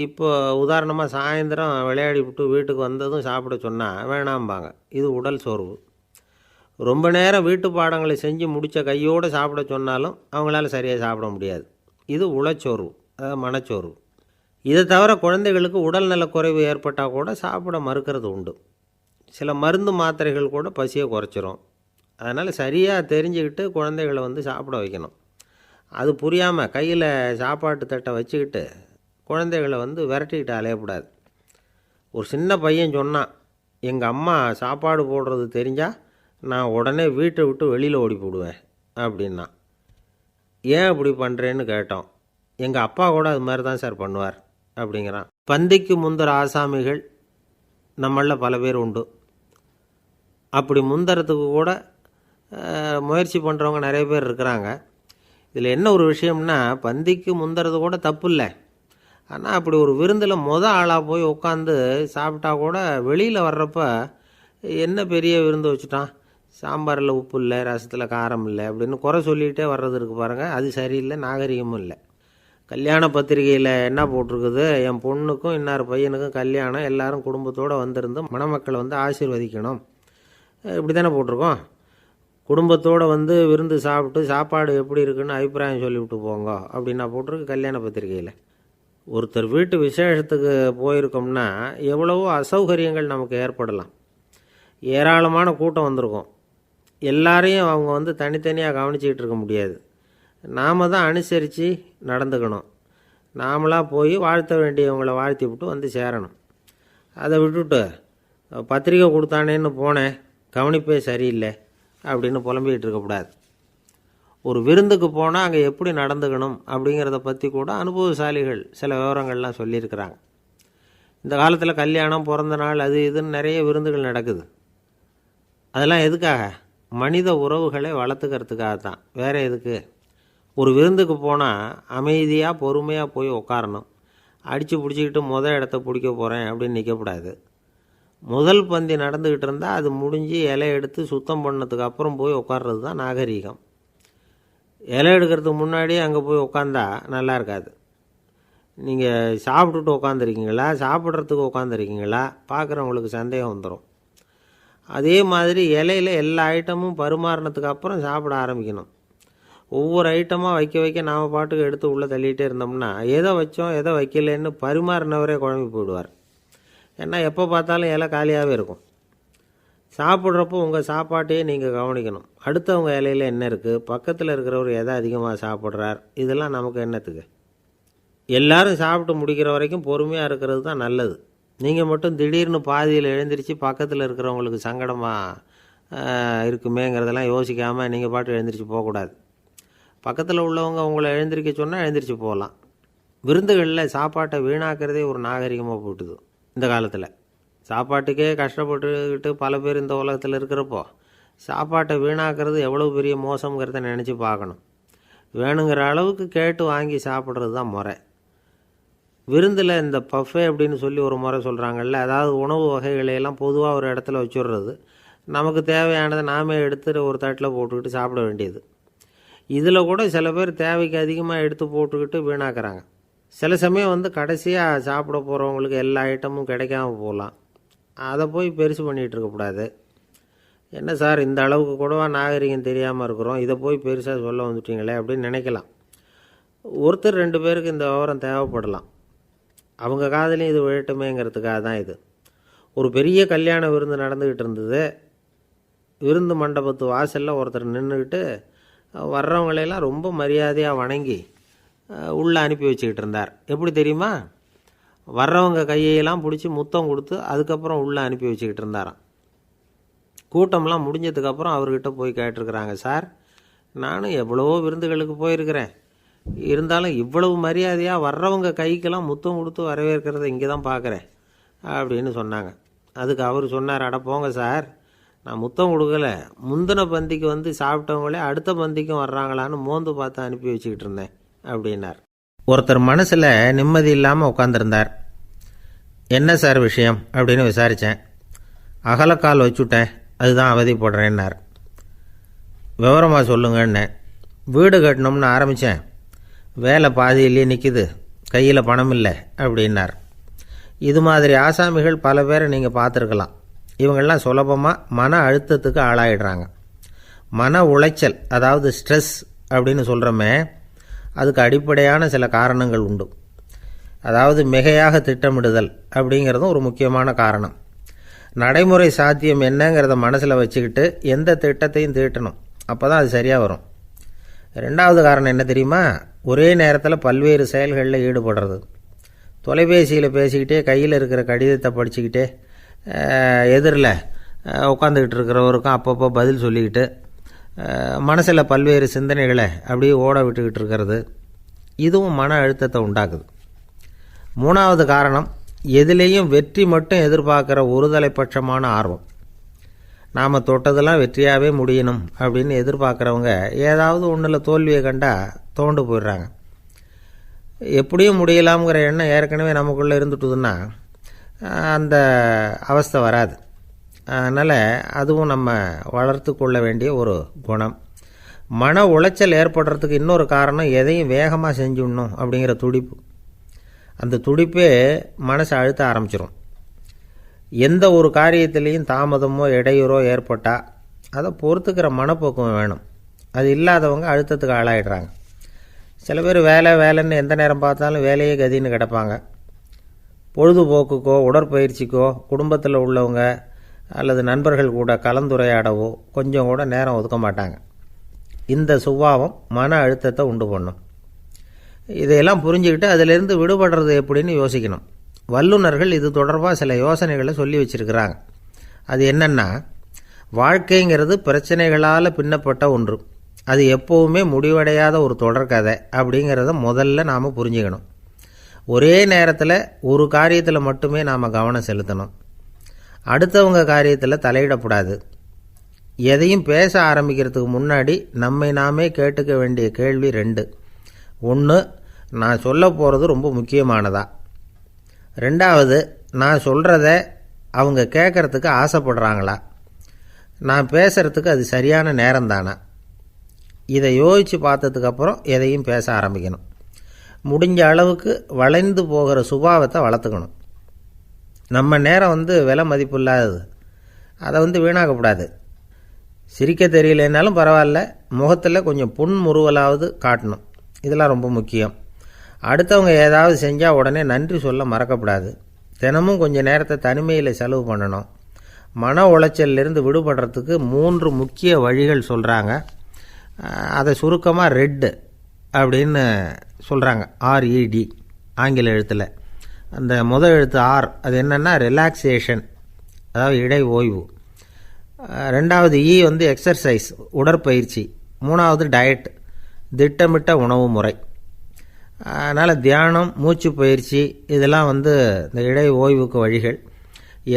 இப்போ உதாரணமாக சாயந்தரம் விளையாடி விட்டு வீட்டுக்கு வந்ததும் சாப்பிட சொன்னால் வேணாம்பாங்க. இது உடல் சோர்வு. ரொம்ப நேரம் வீட்டு பாடங்களை செஞ்சு முடித்த கையோடு சாப்பிட சொன்னாலும் அவங்களால சரியாக சாப்பிட முடியாது. இது உளச்சோர்வு, அதாவது மனச்சோர்வு. இதை தவிர குழந்தைகளுக்கு உடல் நலக்குறைவு ஏற்பட்டால் கூட சாப்பிட மறுக்கிறது உண்டு. சில மருந்து மாத்திரைகள் கூட பசியை குறைச்சிரும். அதனால் சரியாக தெரிஞ்சுக்கிட்டு குழந்தைகளை சாப்பிட வைக்கணும். அது புரியாமல் கையில் சாப்பாட்டு தட்டை வச்சுக்கிட்டு குழந்தைகளை விரட்டிக்கிட்டு அலையக்கூடாது. ஒரு சின்ன பையன் சொன்னான், எங்கள் அம்மா சாப்பாடு போடுறது தெரிஞ்சால் நான் உடனே வீட்டை விட்டு வெளியில் ஓடி போடுவேன் அப்படின்னா. ஏன் அப்படி பண்ணுறேன்னு கேட்டோம். எங்கள் அப்பா கூட அது மாதிரி தான் சார் பண்ணுவார் அப்படிங்கிறான். பந்திக்கு முந்தர ஆசாமிகள் நம்மளில் பல பேர் உண்டு. அப்படி முந்தறதுக்கு கூட முயற்சி பண்ணுறவங்க நிறைய பேர் இருக்கிறாங்க. இதில் என்ன ஒரு விஷயம்னா, பந்திக்கு முந்துறது கூட தப்பு இல்லை. ஆனால் அப்படி ஒரு விருந்தில் ஆளாக போய் உட்காந்து சாப்பிட்டா கூட வெளியில் வர்றப்ப என்ன பெரிய விருந்து வச்சுட்டான், சாம்பாரில் உப்பு இல்லை, ரசத்தில் காரம் இல்லை அப்படின்னு குறை சொல்லிகிட்டே வர்றது இருக்குது பாருங்கள். அது சரியில்லை, நாகரிகமும் இல்லை. கல்யாண பத்திரிகையில் என்ன போட்டிருக்குது, என் பொண்ணுக்கும் இன்னார் பையனுக்கும் கல்யாணம், எல்லாரும் குடும்பத்தோடு வந்திருந்து மணமக்களை வந்து ஆசீர்வதிக்கணும், இப்படி தானே போட்டிருக்கோம். குடும்பத்தோடு வந்து விருந்து சாப்பிட்டு சாப்பாடு எப்படி இருக்குன்னு அபிப்பிராயம் சொல்லிவிட்டு போங்க அப்படின்னா போட்டிருக்கு கல்யாண பத்திரிகையில். ஒருத்தர் வீட்டு விசேஷத்துக்கு போயிருக்கோம்னா எவ்வளவோ அசௌகரியங்கள் நமக்கு ஏற்படலாம். ஏராளமான கூட்டம் வந்திருக்கும். எல்லாரையும் அவங்க வந்து தனித்தனியாக கவனிச்சிக்கிட்டு இருக்க முடியாது. நாம் தான் அனுசரித்து நடந்துக்கணும். நாமளாக போய் வாழ்த்த வேண்டியவங்களை வாழ்த்தி விட்டு வந்து சேரணும். அதை விட்டுட்டு பத்திரிக்கை கொடுத்தானேன்னு போனேன், கவனிப்பே சரியில்லை அப்படின்னு புலம்பிக்கிட்டு இருக்கக்கூடாது. ஒரு விருந்துக்கு போனால் அங்கே எப்படி நடந்துக்கணும் அப்படிங்கிறத பற்றி கூட அனுபவசாலிகள் சில விவரங்கள்லாம் சொல்லியிருக்கிறாங்க. இந்த காலத்தில் கல்யாணம், பிறந்த நாள், அது இதுன்னு நிறைய விருந்துகள் நடக்குது. அதெல்லாம் எதுக்காக? மனித உறவுகளை வளர்த்துக்கிறதுக்காக தான், வேறு எதுக்கு? ஒரு விருந்துக்கு போனால் அமைதியாக பொறுமையாக போய் உட்காரணும். அடித்து பிடிச்சிக்கிட்டு இடத்த பிடிக்க போகிறேன் அப்படின்னு நிற்கக்கூடாது. முதல் பந்தி நடந்துக்கிட்டு இருந்தால் அது முடிஞ்சு இலை எடுத்து சுத்தம் பண்ணதுக்கு அப்புறம் போய் உட்கார்றது தான் நாகரீகம். இலை எடுக்கிறதுக்கு முன்னாடி அங்கே போய் உட்காந்தா நல்லா இருக்காது. நீங்கள் சாப்பிட்டுட்டு உட்காந்துருக்கீங்களா, சாப்பிட்றதுக்கு உட்காந்துருக்கீங்களா, பார்க்குறவங்களுக்கு சந்தேகம் வந்துடும். அதே மாதிரி இலையில் எல்லா ஐட்டமும் பரிமாறினதுக்கு அப்புறம் சாப்பிட ஆரம்பிக்கணும். ஒவ்வொரு ஐட்டமாக வைக்க வைக்க நாம் பாட்டுக்கு எடுத்து உள்ளே தள்ளிகிட்டே இருந்தோம்னா எதை வச்சோம் எதை வைக்கலன்னு பரிமாறினவரே குழம்பி போயிடுவார். ஏன்னா எப்போ பார்த்தாலும் இலை காலியாகவே இருக்கும். சாப்பிட்றப்போ உங்கள் சாப்பாட்டையே நீங்கள் கவனிக்கணும். அடுத்தவங்க இலையில் என்ன இருக்குது, பக்கத்தில் இருக்கிறவர் எதை அதிகமாக சாப்பிட்றார், இதெல்லாம் நமக்கு என்னத்துக்கு? எல்லோரும் சாப்பிட்டு முடிக்கிற வரைக்கும் பொறுமையாக இருக்கிறது தான் நல்லது. நீங்கள் மட்டும் திடீர்னு பாதியில் எழுந்திரிச்சு பக்கத்தில் இருக்கிறவங்களுக்கு சங்கடமாக இருக்குமேங்கிறதெல்லாம் யோசிக்காமல் நீங்கள் பாட்டு எழுந்திரிச்சு போகக்கூடாது. பக்கத்தில் உள்ளவங்க உங்களை எழுந்திரிக்க சொன்னால் எழுந்திரிச்சு போகலாம். விருந்துகளில் சாப்பாட்டை வீணாக்கிறதே ஒரு நாகரிகமாக போட்டுது இந்த காலத்தில். சாப்பாட்டுக்கே கஷ்டப்பட்டுக்கிட்டு பல பேர் இந்த உலகத்தில் இருக்கிறப்போ சாப்பாட்டை வீணாக்கிறது எவ்வளோ பெரிய மோசங்கிறத நினச்சி பார்க்கணும். வேணுங்கிற அளவுக்கு கேட்டு வாங்கி சாப்பிட்றது தான் முறை. விருந்தில் இந்த பஃபே அப்படின்னு சொல்லி ஒரு முறை சொல்கிறாங்கல்ல, அதாவது உணவு வகைகளையெல்லாம் பொதுவாக ஒரு இடத்துல வச்சுடுறது, நமக்கு தேவையானதை நாமே எடுத்து ஒரு தட்டில் போட்டுக்கிட்டு சாப்பிட வேண்டியது. இதில் கூட சில பேர் தேவைக்கு அதிகமாக எடுத்து போட்டுக்கிட்டு வீணாக்குறாங்க. சில சமயம் வந்து கடைசியாக சாப்பிட போகிறவங்களுக்கு எல்லா ஐட்டமும் கிடைக்காம போகலாம். அதை போய் பெருசு பண்ணிகிட்டு இருக்கக்கூடாது. என்ன சார் இந்த அளவுக்கு கூடவா நாகரிகம் தெரியாமல் இருக்கிறோம், இதை போய் பெருசாக சொல்ல வந்துட்டீங்களே அப்படின்னு நினைக்கலாம். ஒருத்தர் 2 பேருக்கு இந்த விவரம் தேவைப்படலாம். அவங்க காதலையும் இது விழட்டுமேங்கிறதுக்காக தான் இது. ஒரு பெரிய கல்யாண விருந்து நடந்துக்கிட்டு இருந்தது. விருந்து மண்டபத்து வாசலில் ஒருத்தர் நின்றுக்கிட்டு வர்றவங்களையெல்லாம் ரொம்ப மரியாதையாக வணங்கி உள்ளே அனுப்பி வச்சுக்கிட்டு இருந்தார். எப்படி தெரியுமா? வர்றவங்க கையெல்லாம் பிடிச்சி முத்தம் கொடுத்து அதுக்கப்புறம் உள்ளே அனுப்பி வச்சுக்கிட்டு இருந்தாராம். கூட்டம்லாம் முடிஞ்சதுக்கப்புறம் அவர்கிட்ட போய் கேட்டிருக்கிறாங்க, சார் நானும் எவ்வளவோ விருந்துகளுக்கு போயிருக்கிறேன், இருந்தாலும் இவ்வளவு மரியாதையாக வர்றவங்க கைக்கெல்லாம் முத்தம் கொடுத்து வரவேற்கிறத இங்கே தான் பார்க்குறேன் அப்படின்னு சொன்னாங்க. அதுக்கு அவர் சொன்னார், அட போங்க சார், நான் முத்தம் கொடுக்கல, முந்தின பந்திக்கு வந்து சாப்பிட்டவங்களே அடுத்த பந்திக்கும் வர்றாங்களான்னு மோந்து பார்த்து அனுப்பி வச்சுக்கிட்டு இருந்தேன் அப்படின்னார். ஒருத்தர் மனசில் நிம்மதி இல்லாமல் உட்காந்துருந்தார். என்ன சார் விஷயம் அப்படின்னு விசாரித்தேன். அகலக்கால் வச்சுட்டேன், அதுதான் அவதிப்படுறேன்னார். விவரமாக சொல்லுங்கன்னேன். வீடு கட்டணும்னு ஆரம்பித்தேன், வேலை பாதியிலேயே நிற்கிது, கையில் பணம் இல்லை அப்படின்னார். இது மாதிரி ஆசாமிகள் பல பேரை நீங்கள் பார்த்துருக்கலாம். இவங்கெல்லாம் சுலபமாக மன அழுத்தத்துக்கு ஆளாயிடுறாங்க. மன உளைச்சல், அதாவது ஸ்ட்ரெஸ் அப்படின்னு சொல்கிறோமே, அதுக்கு அடிப்படையான சில காரணங்கள் உண்டு. அதாவது மிகையாக திட்டமிடுதல் அப்படிங்கிறதும் ஒரு முக்கியமான காரணம். நடைமுறை சாத்தியம் என்னங்கிறத மனசில் வச்சுக்கிட்டு எந்த திட்டத்தையும் தீட்டணும், அப்போ தான் அது சரியாக வரும். 2வது காரணம் என்ன தெரியுமா? ஒரே நேரத்தில் பல்வேறு செயல்களில் ஈடுபடுறது. தொலைபேசியில் பேசிக்கிட்டே கையில் இருக்கிற கடிதத்தை படிச்சுக்கிட்டே எதிரில் உட்காந்துக்கிட்டு இருக்கிறவருக்கும் அப்பப்போ பதில் சொல்லிக்கிட்டு மனசில் பல்வேறு சிந்தனைகளை அப்படியே ஓட விட்டுக்கிட்டு இருக்கிறது, இதுவும் மன அழுத்தத்தை உண்டாக்குது. மூணாவது காரணம், எதிலேயும் வெற்றி மட்டும் எதிர்பார்க்குற ஒருதலைப்பட்சமான ஆர்வம். நாம் தொட்டதெல்லாம் வெற்றியாகவே முடியணும் அப்படின்னு எதிர்பார்க்குறவங்க ஏதாவது ஒன்றில் தோல்வியை கண்டால் தோண்டு போயிடுறாங்க. எப்படியும் முடியலாம்ங்கிற எண்ணம் ஏற்கனவே நமக்குள்ளே இருந்துட்டுதுன்னா அந்த அவஸ்தை வராது. அதனால் அதுவும் நம்ம வளர்த்து கொள்ள வேண்டிய ஒரு குணம். மன உளைச்சல் ஏற்படுறதுக்கு இன்னொரு காரணம், எதையும் வேகமாக செஞ்சுடணும் அப்படிங்கிற துடிப்பு. அந்த துடிப்பே மனசை அழுத்த ஆரம்பிச்சிடும். எந்த ஒரு காரியத்திலையும் தாமதமோ இடையூறோ ஏற்பட்டால் அதை பொறுத்துக்கிற மனப்போக்கம் வேணும். அது இல்லாதவங்க அழுத்தத்துக்கு ஆளாயிடுறாங்க. சில பேர் வேலைன்னு எந்த நேரம் பார்த்தாலும் வேலையே கதின்னு கிடப்பாங்க. பொழுதுபோக்குக்கோ உடற்பயிற்சிக்கோ குடும்பத்தில் உள்ளவங்க அல்லது நண்பர்கள் கூட கலந்துரையாடவோ கொஞ்சம் கூட நேரம் ஒதுக்க மாட்டாங்க. இந்த சுபாவம் மன அழுத்தத்தை உண்டு பண்ணும். இதையெல்லாம் புரிஞ்சுக்கிட்டு அதிலிருந்து விடுபடுறது எப்படின்னு யோசிக்கணும். வல்லுநர்கள் இது தொடர்பாக சில யோசனைகளை சொல்லி வச்சுருக்கிறாங்க. அது என்னென்னா, வாழ்க்கைங்கிறது பிரச்சனைகளால் பின்னப்பட்ட ஒன்று. அது எப்போவுமே முடிவடையாத ஒரு தொடர்கதை அப்படிங்கிறத முதல்ல நாம் புரிஞ்சுக்கணும். ஒரே நேரத்தில் ஒரு காரியத்தில் மட்டுமே நாம் கவனம் செலுத்தணும். அடுத்தவங்க காரியத்தில் தலையிடக்கூடாது. எதையும் பேச ஆரம்பிக்கிறதுக்கு முன்னாடி நம்மை நாமே கேட்டுக்க வேண்டிய கேள்வி 2. 1, நான் சொல்ல போகிறது ரொம்ப முக்கியமானதா? 2வது, நான் சொல்கிறத அவங்க கேட்குறதுக்கு ஆசைப்படுறாங்களா? நான் பேசுகிறதுக்கு அது சரியான நேரம் தானா? இதை யோசித்து பார்த்ததுக்கப்புறம் எதையும் பேச ஆரம்பிக்கணும். முடிஞ்ச அளவுக்கு வளைந்து போகிற சுபாவத்தை வளர்த்துக்கணும். நம்ம நேரம் விலை மதிப்பு இல்லாதது, அதை வீணாக்கக்கூடாது. சிரிக்க தெரியலனாலும் பரவாயில்ல, முகத்தில் கொஞ்சம் புன்முறுவலாவது காட்டணும். இதெல்லாம் ரொம்ப முக்கியம். அடுத்தவங்க ஏதாவது செஞ்சால் உடனே நன்றி சொல்ல மறக்கக்கூடாது. தினமும் கொஞ்சம் நேரத்தை தனிமையில் செலவு பண்ணணும். மன உளைச்சலிருந்து விடுபடுறதுக்கு 3 முக்கிய வழிகள் சொல்கிறாங்க. அதை சுருக்கமாக ரெட் அப்படின்னு சொல்கிறாங்க. RED ஆங்கில எழுத்தில். அந்த முதல் எழுத்து R, அது என்னென்னா ரிலாக்ஸேஷன், அதாவது இடை ஓய்வு. 2வது E எக்ஸர்சைஸ், உடற்பயிற்சி. 3வது டயட், திட்டமிட்ட உணவு முறை. அதனால் தியானம், மூச்சு பயிற்சி இதெல்லாம் இந்த இடை ஓய்வுக்கு வழிகள்.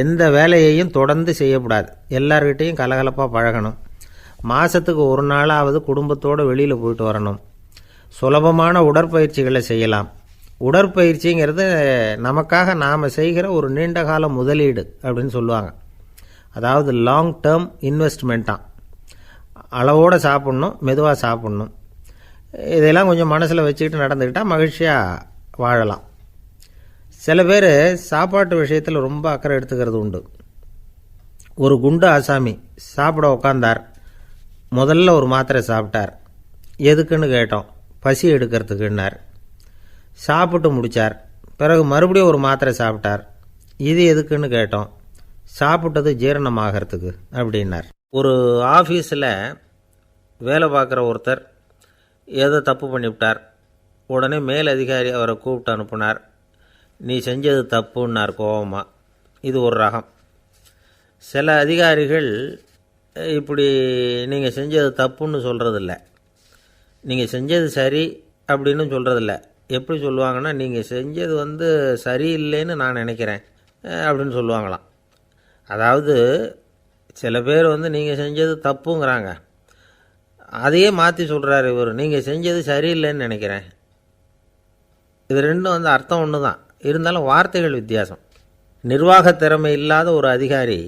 எந்த வேலையையும் தொடர்ந்து செய்யக்கூடாது. எல்லார்கிட்டையும் கலகலப்பாக பழகணும். மாதத்துக்கு ஒரு நாளாவது குடும்பத்தோடு வெளியில் போயிட்டு வரணும். சுலபமான உடற்பயிற்சிகளை செய்யலாம். உடற்பயிற்சிங்கிறது நமக்காக நாம் செய்கிற ஒரு நீண்டகால முதலீடு அப்படின்னு சொல்லுவாங்க. அதாவது லாங் டேர்ம் இன்வெஸ்ட்மெண்ட்டாக. அளவோடு சாப்பிட்ணும், மெதுவாக சாப்பிட்ணும். இதெல்லாம் கொஞ்சம் மனசில் வச்சுக்கிட்டு நடந்துக்கிட்டால் மகிழ்ச்சியாக வாழலாம். சில பேர் சாப்பாட்டு விஷயத்தில் ரொம்ப அக்கறை எடுத்துக்கிறது உண்டு. ஒரு குண்டு ஆசாமி சாப்பிட உக்காந்தார். முதல்ல ஒரு மாத்திரை சாப்பிட்டார். எதுக்குன்னு கேட்டோம். பசி எடுக்கிறதுக்குன்னார். சாப்பிட்டு முடித்தார். பிறகு மறுபடியும் ஒரு மாத்திரை சாப்பிட்டார். இது எதுக்குன்னு கேட்டோம். சாப்பிட்டது ஜீரணமாகறதுக்கு அப்படின்னார். ஒரு ஆஃபீஸில் வேலை பார்க்குற ஒருத்தர் ஏதோ தப்பு பண்ணிவிட்டார். உடனே மேல் அதிகாரி அவரை கூப்பிட்டு அனுப்புனார். நீ செஞ்சது தப்புன்னார் கோபமாக. இது ஒரு ரகம். சில அதிகாரிகள் இப்படி நீங்கள் செஞ்சது தப்புன்னு சொல்கிறதில்ல, நீங்கள் செஞ்சது சரி அப்படின்னு சொல்கிறதில்ல. எப்படி சொல்லுவாங்கன்னா, நீங்கள் செஞ்சது சரியில்லைன்னு நான் நினைக்கிறேன் அப்படின்னு சொல்லுவாங்களாம். அதாவது சில பேர் நீங்கள் செஞ்சது தப்புங்கிறாங்க, அதையே மாற்றி சொல்கிறாரு இவர், நீங்கள் செஞ்சது சரியில்லைன்னு நினைக்கிறேன். இது ரெண்டும் அர்த்தம் ஒன்று தான், இருந்தாலும் வார்த்தைகள் வித்தியாசம். நிர்வாக திறமை இல்லாத ஒரு அதிகாரி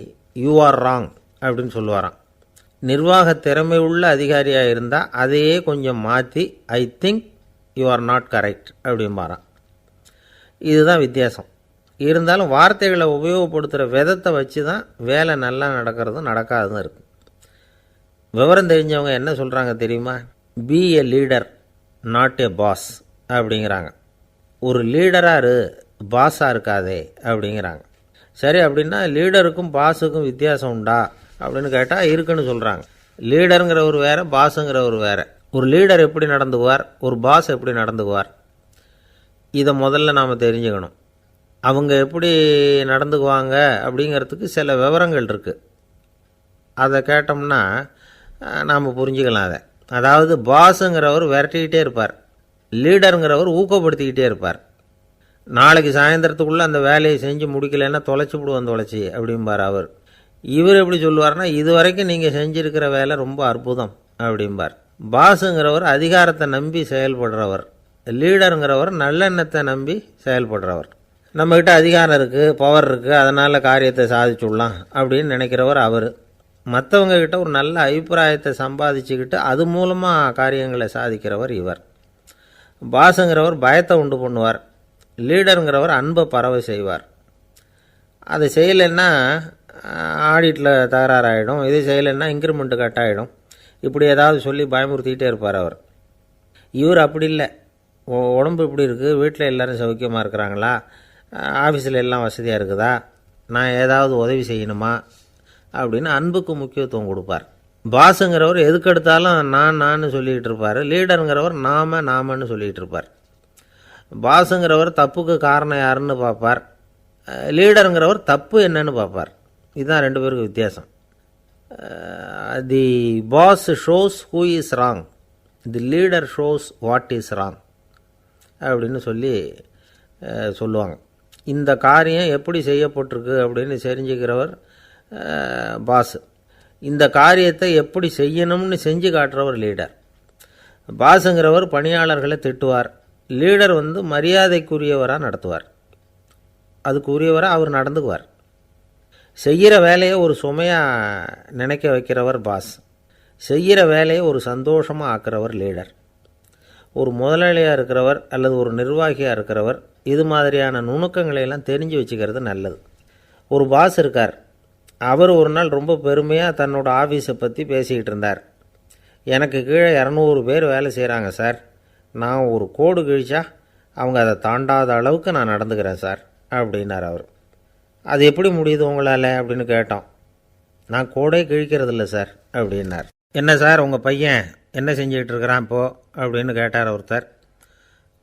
யூ ஆர் ராங் அப்படின்னு சொல்லுவாராம். நிர்வாக திறமை உள்ள அதிகாரியாக இருந்தால் அதையே கொஞ்சம் மாற்றி I think you are not correct அப்படிம்பாராம். இதுதான் வித்தியாசம். இருந்தாலும் வார்த்தைகளை உபயோகப்படுத்துகிற விதத்தை வச்சு தான் வேலை நல்லா நடக்கிறதும் நடக்காததும் இருக்குது. விவரம் தெரிஞ்சவங்க என்ன சொல்கிறாங்க தெரியுமா? Be a leader not a boss அப்படிங்கிறாங்க. ஒரு லீடராக பாஸாக இருக்காதே அப்படிங்கிறாங்க. சரி, அப்படின்னா லீடருக்கும் பாஸுக்கும் வித்தியாசம் உண்டா அப்படின்னு கேட்டால் இருக்குன்னு சொல்கிறாங்க. லீடருங்கிறவர் வேறு, பாஸுங்கிறவர் வேறு. ஒரு லீடர் எப்படி நடந்துக்குவார், ஒரு பாஸ் எப்படி நடந்துக்குவார், இதை முதல்ல நாம் தெரிஞ்சுக்கணும். அவங்க எப்படி நடந்துக்குவாங்க அப்படிங்கிறதுக்கு சில விவரங்கள் இருக்குது. அதை கேட்டோம்னா நாம் புரிஞ்சுக்கலாம் அதை. அதாவது பாஸுங்கிறவர் விரட்டிக்கிட்டே இருப்பார், லீடருங்கிறவர் ஊக்கப்படுத்திக்கிட்டே இருப்பார். நாளைக்கு சாயந்தரத்துக்குள்ளே அந்த வேலையை செஞ்சு முடிக்கலைன்னா தொலைச்சி விடுவோம் தொலைச்சி அப்படிம்பார் அவர். இவர் எப்படி சொல்லுவார்னா, இது வரைக்கும் நீங்கள் செஞ்சுருக்கிற வேலை ரொம்ப அற்புதம் அப்படிம்பார். பாஸுங்கிறவர் அதிகாரத்தை நம்பி செயல்படுறவர், லீடருங்கிறவர் நல்லெண்ணத்தை நம்பி செயல்படுறவர். நம்மக்கிட்ட அதிகாரம் இருக்குது, பவர் இருக்குது, அதனால் காரியத்தை சாதிச்சுடலாம் அப்படின்னு நினைக்கிறவர் அவர். மற்றவங்கக்கிட்ட ஒரு நல்ல அபிப்பிராயத்தை சம்பாதிச்சுக்கிட்டு அது மூலமாக காரியங்களை சாதிக்கிறவர் இவர். பாஸுங்கிறவர் பயத்தை உண்டு பண்ணுவார், லீடருங்கிறவர் அன்பை பரவ செய்வார். அதை செய்யலைன்னா ஆடிட்டில் தகராறாயிடும், இது செய்யலைன்னா இன்க்ரிமெண்ட்டு கட் ஆகிடும், இப்படி ஏதாவது சொல்லி பயமுறுத்திக்கிட்டே இருப்பார் அவர். இவர் அப்படி இல்லை. உடம்பு இப்படி இருக்குது, வீட்டில் எல்லோரும் சௌக்கியமாக இருக்கிறாங்களா, ஆஃபீஸில் எல்லாம் வசதியாக இருக்குதா, நான் ஏதாவது உதவி செய்யணுமா அப்படின்னு அன்புக்கு முக்கியத்துவம் கொடுப்பார். பாஸுங்கிறவர் எதுக்கெடுத்தாலும் நான் சொல்லிக்கிட்டு இருப்பார், லீடருங்கிறவர் நாமன்னு சொல்லிகிட்டு இருப்பார். பாஸுங்கிறவர் தப்புக்கு காரணம் யாருன்னு பார்ப்பார், லீடருங்கிறவர் தப்பு என்னன்னு பார்ப்பார். இதுதான் ரெண்டு பேருக்கு வித்தியாசம். The boss shows who is wrong, the leader shows what is wrong அப்படின்னு சொல்லுவாங்க. இந்த காரியம் எப்படி செய்யப்பட்டிருக்கு அப்படின்னு தெரிஞ்சுக்கிறவர் பாஸ், இந்த காரியத்தை எப்படி செய்யணும்னு செஞ்சு காட்டுறவர் லீடர். பாஸுங்கிறவர் பணியாளர்களை திட்டுவார், லீடர் மரியாதைக்குரியவராக நடத்துவார், அதுக்குரியவராக அவர் நடந்துக்குவார். செய்கிற வேலையை ஒரு சுமையாக நினைக்க வைக்கிறவர் பாஸ், செய்கிற வேலையை ஒரு சந்தோஷமாக ஆக்கிறவர் லீடர். ஒரு முதலாளியாக இருக்கிறவர் அல்லது ஒரு நிர்வாகியாக இருக்கிறவர் இது மாதிரியான நுணுக்கங்களையெல்லாம் தெரிஞ்சு வச்சுக்கிறது நல்லது. ஒரு பாஸ் இருக்கார், அவர் ஒரு நாள் ரொம்ப பெருமையாக தன்னோட ஆஃபீஸை பற்றி பேசிக்கிட்டு இருந்தார். எனக்கு கீழே 200 பேர் வேலை செய்கிறாங்க சார், நான் ஒரு கோடு கிழிச்சா அவங்க அதை தாண்டாத அளவுக்கு நான் நடந்துக்கிறேன் சார் அப்படின்னார் அவர். அது எப்படி முடியுது உங்களால் அப்படின்னு கேட்டோம். நான் கோடே கிழிக்கிறதில்ல சார் அப்படின்னார். என்ன சார் உங்கள் பையன் என்ன செஞ்சுக்கிட்டு இருக்கிறான் இப்போது அப்படின்னு கேட்டார் ஒருத்தர்.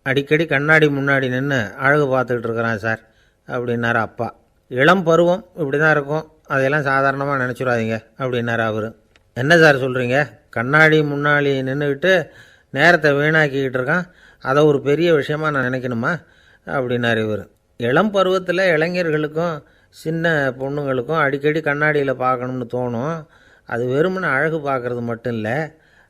அடிக்கடி கண்ணாடி முன்னாடி நின்று அழகு பார்த்துக்கிட்டு இருக்கிறான் சார் அப்படின்னார் அப்பா. இளம் பருவம் இப்படி தான் இருக்கும், அதையெல்லாம் சாதாரணமாக நினச்சிடாதீங்க அப்படின்னார் அவர். என்ன சார் சொல்கிறீங்க, கண்ணாடி முன்னாடி நின்றுக்கிட்டு நேரத்தை வீணாக்கிக்கிட்டு இருக்கான், அதை ஒரு பெரிய விஷயமாக நான் நினைக்கணுமா அப்படின்னார் இவர். இளம் பருவத்தில் இளைஞர்களுக்கும் சின்ன பொண்ணுங்களுக்கும் அடிக்கடி கண்ணாடியில் பார்க்கணும்னு தோணும். அது வெறுமனே அழகு பார்க்குறது மட்டும் இல்லை,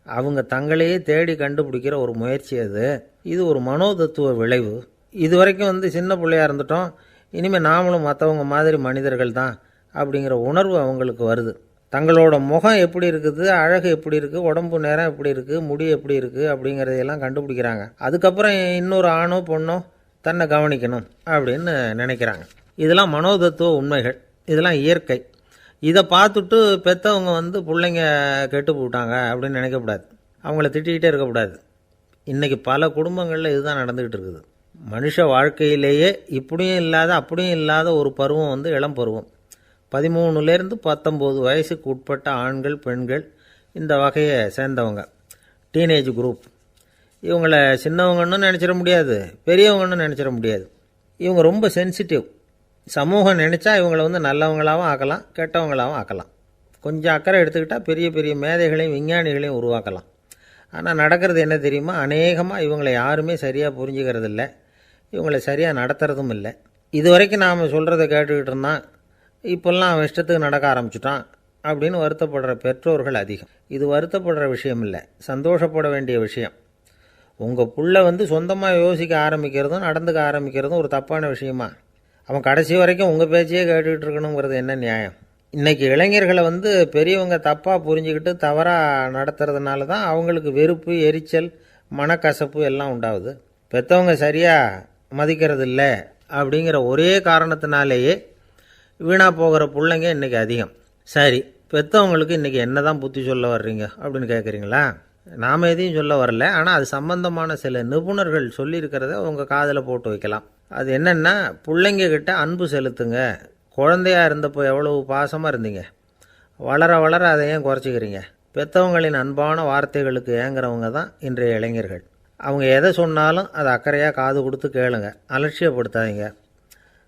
அவங்க தங்களையே தேடி கண்டுபிடிக்கிற ஒரு முயற்சி அது. இது ஒரு மனோதத்துவ விளைவு. இது வரைக்கும் சின்ன பிள்ளையாக இருந்துட்டோம், இனிமேல் நாமளும் மற்றவங்க மாதிரி மனிதர்கள் தான் அப்படிங்கிற உணர்வு அவங்களுக்கு வருது. தங்களோட முகம் எப்படி இருக்குது, அழகு எப்படி இருக்குது, உடம்பு நேரம் எப்படி இருக்குது, முடி எப்படி இருக்குது அப்படிங்கிறதையெல்லாம் கண்டுபிடிக்கிறாங்க. அதுக்கப்புறம் இன்னொரு ஆணோ பொண்ணோ தன்னை கவனிக்கணும் அப்படின்னு நினைக்கிறாங்க. இதெல்லாம் மனோதத்துவ உண்மைகள், இதெல்லாம் இயற்கை. இதை பார்த்துட்டு பெற்றவங்க பிள்ளைங்க கெட்டு போட்டாங்க அப்படின்னு நினைக்கக்கூடாது, அவங்கள திட்டிக்கிட்டே இருக்கக்கூடாது. இன்றைக்கி பல குடும்பங்களில் இதுதான் நடந்துக்கிட்டு இருக்குது. மனுஷ வாழ்க்கையிலேயே இப்படியும் இல்லாத அப்படியும் இல்லாத ஒரு பருவம் இளம் பருவம். 13லேருந்து 19 வயசுக்கு உட்பட்ட ஆண்கள் பெண்கள் இந்த வகையை சேர்ந்தவங்க, டீனேஜ் குரூப். இவங்களை சின்னவங்கன்னு நினச்சிட முடியாது, பெரியவங்கன்னு நினச்சிட முடியாது. இவங்க ரொம்ப சென்சிட்டிவ். சமூகம் நினச்சா இவங்களை நல்லவங்களாகவும் ஆக்கலாம், கெட்டவங்களாகவும் ஆக்கலாம். கொஞ்சம் அக்கறை எடுத்துக்கிட்டால் பெரிய பெரிய மேதைகளையும் விஞ்ஞானிகளையும் உருவாக்கலாம். ஆனால் நடக்கிறது என்ன தெரியுமா, அநேகமாக இவங்களை யாருமே சரியாக புரிஞ்சுக்கிறது இல்லை, இவங்களை சரியாக நடத்துறதும் இல்லை. இது வரைக்கும் நாம் சொல்கிறத கேட்டுக்கிட்டு இருந்தான், இப்போல்லாம் அவன் இஷ்டத்துக்கு நடக்க ஆரம்பிச்சுட்டான் அப்படின்னு வருத்தப்படுற பெற்றோர்கள் அதிகம். இது வருத்தப்படுற விஷயம் இல்லை, சந்தோஷப்பட வேண்டிய விஷயம். உங்கள் புள்ள சொந்தமாக யோசிக்க ஆரம்பிக்கிறதும் நடந்துக்க ஆரம்பிக்கிறதும் ஒரு தப்பான விஷயமா? அவன் கடைசி வரைக்கும் உங்கள் பேச்சையே கேட்டுக்கிட்டு இருக்கணுங்கிறது என்ன நியாயம்? இன்றைக்கி இளைஞர்களை பெரியவங்க தப்பாக புரிஞ்சுக்கிட்டு தவறாக நடத்துறதுனால தான் அவங்களுக்கு வெறுப்பு, எரிச்சல், மனக்கசப்பு எல்லாம் உண்டாகுது. பெற்றவங்க சரியாக மதிக்கிறது இல்லை அப்படிங்கிற ஒரே காரணத்தினாலேயே வீணாக போகிற பிள்ளைங்க இன்றைக்கி அதிகம். சரி, பெற்றவங்களுக்கு இன்றைக்கி என்ன தான் புத்தி சொல்ல வர்றீங்க அப்படின்னு கேட்குறீங்களா? நாம் எதையும் சொல்ல வரல, ஆனால் அது சம்பந்தமான சில நிபுணர்கள் சொல்லியிருக்கிறத உங்கள் காதில் போட்டு வைக்கலாம். அது என்னென்னா, பிள்ளைங்கக்கிட்ட அன்பு செலுத்துங்க. குழந்தையாக இருந்தப்போ எவ்வளவு பாசமாக இருந்தீங்க, வளர வளர அதை ஏன் குறைச்சிக்கிறீங்க? பெற்றவங்களின் அன்பான வார்த்தைகளுக்கு ஏங்குறவங்க தான் இன்றைய இளைஞர்கள். அவங்க எதை சொன்னாலும் அதை அக்கறையாக காது கொடுத்து கேளுங்க, அலட்சியப்படுத்தாதீங்க.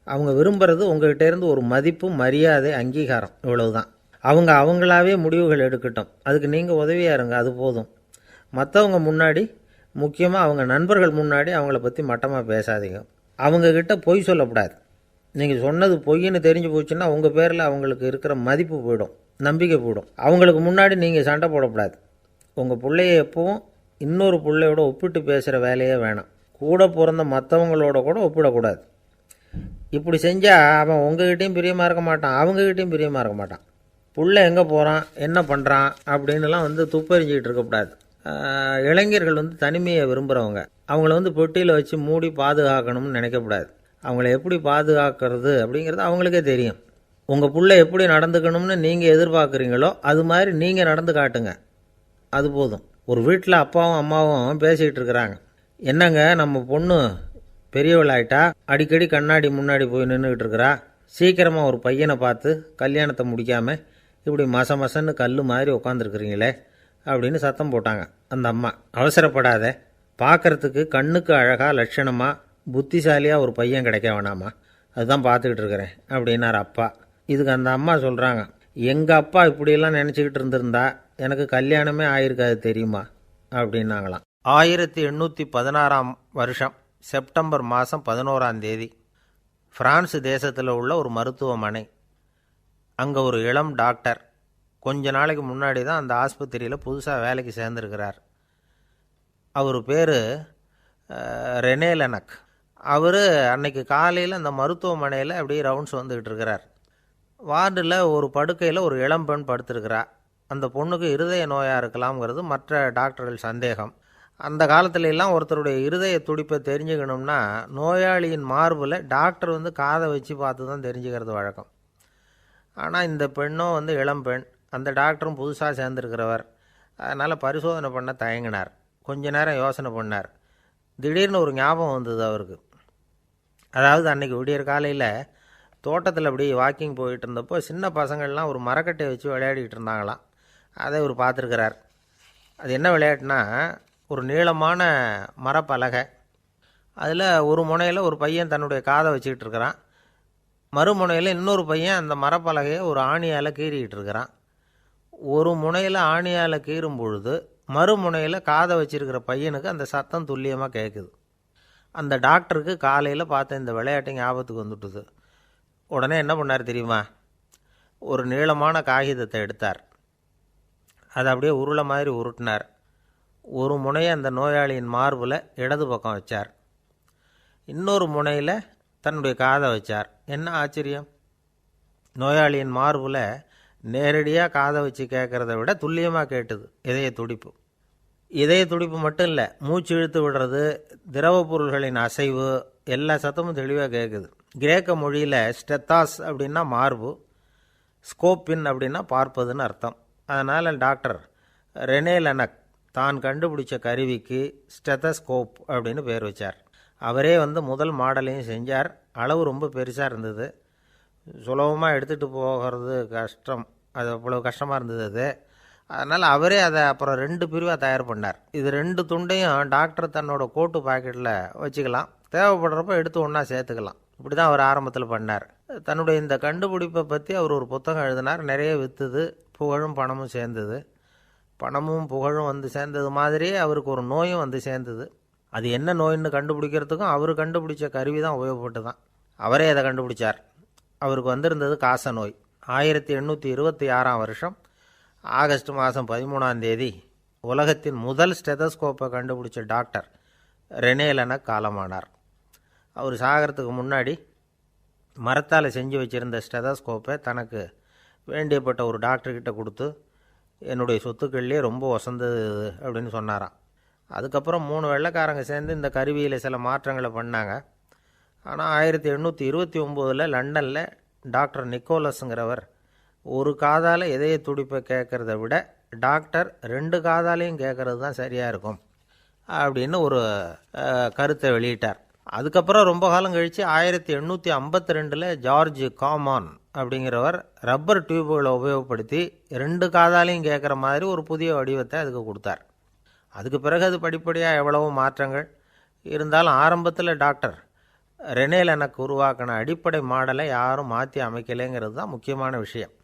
அவங்க விரும்புகிறது உங்கள்கிட்ட இருந்து ஒரு மதிப்பு, மரியாதை, அங்கீகாரம், இவ்வளவு தான். அவங்க அவங்களாவே முடிவுகள் எடுக்கட்டும், அதுக்கு நீங்கள் உதவியாக இருங்க, அது போதும். மற்றவங்க முன்னாடி, முக்கியமாக அவங்க நண்பர்கள் முன்னாடி அவங்கள பற்றி மட்டமாக பேசாதீங்க. அவங்கக்கிட்ட பொய் சொல்லக்கூடாது. நீங்கள் சொன்னது பொய்ன்னு தெரிஞ்சு போச்சுன்னா உங்கள் பேரில் அவங்களுக்கு இருக்கிற மதிப்பு போயிடும், நம்பிக்கை போயிடும். அவங்களுக்கு முன்னாடி நீங்கள் சண்டை போடக்கூடாது. உங்கள் பிள்ளைய எப்பவும் இன்னொரு பிள்ளையோட ஒப்பிட்டு பேசுகிற வேலையே வேணாம். கூட பிறந்த மற்றவங்களோட கூட ஒப்பிடக்கூடாது. இப்படி செஞ்சால் அவன் உங்ககிட்டையும் பிரியமாக இருக்க மாட்டான், அவங்ககிட்டையும் பிரியமாக இருக்க மாட்டான். புள்ள எங்கே போகிறான், என்ன பண்ணுறான் அப்படின்லாம் துப்பறிஞ்சிக்கிட்டு இருக்கக்கூடாது. இளைஞர்கள் தனிமையை விரும்புகிறவங்க. அவங்கள பெட்டியில் வச்சு மூடி பாதுகாக்கணும்னு நினைக்கக்கூடாது. அவங்கள எப்படி பாதுகாக்கிறது அப்படிங்கிறது அவங்களுக்கே தெரியும். உங்கள் புள்ள எப்படி நடந்துக்கணும்னு நீங்கள் எதிர்பார்க்குறீங்களோ அது மாதிரி நீங்கள் நடந்து காட்டுங்க, அது போதும். ஒரு வீட்டில் அப்பாவும் அம்மாவும் பேசிக்கிட்டு இருக்கிறாங்க. என்னங்க, நம்ம பொண்ணு பெரியவளாயிட்டா, அடிக்கடி கண்ணாடி முன்னாடி போய் நின்றுக்கிட்டு இருக்கிறா, சீக்கிரமாக ஒரு பையனை பார்த்து கல்யாணத்தை முடிக்காமல் இப்படி மசன்னு கல் மாதிரி உட்காந்துருக்குறீங்களே அப்படின்னு சத்தம் போட்டாங்க அந்த அம்மா. அவசரப்படாத, பார்க்குறதுக்கு கண்ணுக்கு அழகாக லட்சணமாக புத்திசாலியாக ஒரு பையன் கிடைக்க வேணாமா, அதுதான் பார்த்துக்கிட்டு இருக்கிறேன் அப்படின்னார் அப்பா. இதுக்கு அந்த அம்மா சொல்கிறாங்க, எங்கள் அப்பா இப்படியெல்லாம் நினச்சிக்கிட்டு இருந்திருந்தா எனக்கு கல்யாணமே ஆயிருக்காது தெரியுமா அப்படின்னாங்களாம். 1816 வருஷம் செப்டம்பர் மாதம் 11 பிரான்ஸ் தேசத்தில் உள்ள ஒரு மருத்துவமனை. அங்கே ஒரு இளம் டாக்டர் கொஞ்ச நாளைக்கு முன்னாடி தான் அந்த ஆஸ்பத்திரியில் புதுசாக வேலைக்கு சேர்ந்துருக்கிறார். அவர் பேர் ரெனே லெனக். அவர் அன்னைக்கு காலையில் அந்த மருத்துவமனையில் அப்படியே ரவுண்ட்ஸ் வந்துக்கிட்டு இருக்கிறார். வார்டில் ஒரு படுக்கையில் ஒரு இளம்பெண் படுத்திருக்கிறா. அந்த பொண்ணுக்கு இருதய நோயாக இருக்கலாம்ங்கிறது மற்ற டாக்டர்கள் சந்தேகம். அந்த காலத்துல எல்லாம் ஒருத்தருடைய இருதய துடிப்பை தெரிஞ்சுக்கணும்னா நோயாளியின் மார்பில் டாக்டர் காதை வச்சு பார்த்து தான் தெரிஞ்சுக்கிறது வழக்கம். ஆனால் இந்த பெண்ணும் இளம்பெண், அந்த டாக்டரும் புதுசாக சேர்ந்துருக்கிறவர். அதனால் பரிசோதனை பண்ண தயங்கினார். கொஞ்ச நேரம் யோசனை பண்ணார். திடீர்னு ஒரு ஞாபகம் வந்தது அவருக்கு. அதாவது அன்றைக்கி விடியற் காலையில் தோட்டத்தில் அப்படி வாக்கிங் போயிட்டு இருந்தப்போ சின்ன பசங்கள்லாம் ஒரு மரக்கட்டையை வச்சு விளையாடிக்கிட்டு இருந்தாங்களாம். அதை இவர் பார்த்துருக்கிறார். அது என்ன விளையாட்டுனா, ஒரு நீளமான மரப்பலகை, அதில் ஒரு முனையில் ஒரு பையன் தன்னுடைய காதை வச்சுக்கிட்டு இருக்கிறான், மறுமுனையில் இன்னொரு பையன் அந்த மரப்பலகையை ஒரு ஆணியால் கீறிக்கிட்டு இருக்கிறான். ஒரு முனையில் ஆணியால் கீறும் பொழுது மறுமுனையில் காதை வச்சிருக்கிற பையனுக்கு அந்த சத்தம் துல்லியமாக கேட்குது. அந்த டாக்டருக்கு காலையில் பார்த்த இந்த விளையாட்டு ஞாபகத்துக்கு வந்துட்டுது. உடனே என்ன பண்ணார் தெரியுமா? ஒரு நீளமான காகிதத்தை எடுத்தார். அதை அப்படியே உருளை மாதிரி உருட்டினார். ஒரு முனையை அந்த நோயாளியின் மார்பில் இடது பக்கம் வச்சார், இன்னொரு முனையில் தன்னுடைய காதை வச்சார். என்ன ஆச்சரியம்! நோயாளியின் மார்பில் நேரடியாக காதை வச்சு கேட்குறத விட துல்லியமாக கேட்டுது இதய துடிப்பு. இதய துடிப்பு மட்டும் இல்லை, மூச்சு இழுத்து விடுறது, திரவ பொருள்களின் அசைவு, எல்லா சத்தமும் தெளிவாக கேட்குது. கிரேக்க மொழியில் ஸ்டெத்தாஸ் அப்படின்னா மார்பு, ஸ்கோப்பின் அப்படின்னா பார்ப்பதுன்னு அர்த்தம். அதனால் டாக்டர் ரெனே லெனக் தான் கண்டுபிடிச்ச கருவிக்கு ஸ்டெத்தஸ்கோப் அப்படின்னு பேர் வச்சார். அவரே முதல் மாடலையும் செஞ்சார். அளவு ரொம்ப பெருசாக இருந்தது, சுலபமாக எடுத்துகிட்டு போகிறது கஷ்டம், அது அவ்வளோ கஷ்டமாக இருந்தது அது. அதனால் அவரே அதை அப்புறம் 2 பிரிவாக தயார் பண்ணார். இது 2 துண்டையும் டாக்டர் தன்னோட கோட்டு பாக்கெட்டில் வச்சுக்கலாம், தேவைப்படுறப்ப எடுத்து ஒன்றா சேர்த்துக்கலாம். இப்படி தான் அவர் ஆரம்பத்தில் பண்ணார். தன்னுடைய இந்த கண்டுபிடிப்பை பற்றி அவர் ஒரு புத்தகம் எழுதினார். நிறைய விற்றுது, புகழும் பணமும் சேர்ந்தது. பணமும் புகழும் சேர்ந்தது மாதிரியே அவருக்கு ஒரு நோயும் சேர்ந்தது. அது என்ன நோயின்னு கண்டுபிடிக்கிறதுக்கும் அவர் கண்டுபிடிச்ச கருவி தான் உபயோகப்பட்டு தான். அவரே அதை கண்டுபிடிச்சார். அவருக்கு வந்திருந்தது காச நோய். 1826 வருஷம் ஆகஸ்ட் மாதம் 13 உலகத்தின் முதல் ஸ்டெதஸ்கோப்பை கண்டுபிடிச்ச டாக்டர் ரெனே லெனக் காலமானார். அவர் சாகிறதுக்கு முன்னாடி மரத்தால் செஞ்சு வச்சுருந்த ஸ்டெதஸ்கோப்பை தனக்கு வேண்டியப்பட்ட ஒரு டாக்டர்கிட்ட கொடுத்து, என்னுடைய சொத்துக்கள்லேயே ரொம்ப வசந்தது அப்படின்னு சொன்னாராம். அதுக்கப்புறம் 3 வெள்ளைக்காரங்க சேர்ந்து இந்த கருவியில் சில மாற்றங்களை பண்ணாங்க. ஆனால் 1829 லண்டனில் டாக்டர் நிக்கோலஸுங்கிறவர் ஒரு காதால் இதய துடிப்பை கேட்குறத விட டாக்டர் 2 காதாலையும் கேட்குறது தான் சரியாக இருக்கும் அப்படின்னு ஒரு கருத்தை வெளியிட்டார். அதுக்கப்புறம் ரொம்ப காலம் கழித்து 1852 ஜார்ஜ் காமான் அப்படிங்கிறவர் ரப்பர் டியூபுகளை உபயோகப்படுத்தி 2 காதாலையும் கேட்குற மாதிரி ஒரு புதிய வடிவத்தை அதுக்கு கொடுத்தார். அதுக்கு பிறகு அது படிப்படியாக எவ்வளவோ மாற்றங்கள் இருந்தாலும் ஆரம்பத்தில் டாக்டர் ரெனே லெனக் உருவாக்கின அடிப்படை மாடலை யாரும் மாற்றி அமைக்கலைங்கிறது தான் முக்கியமான விஷயம்.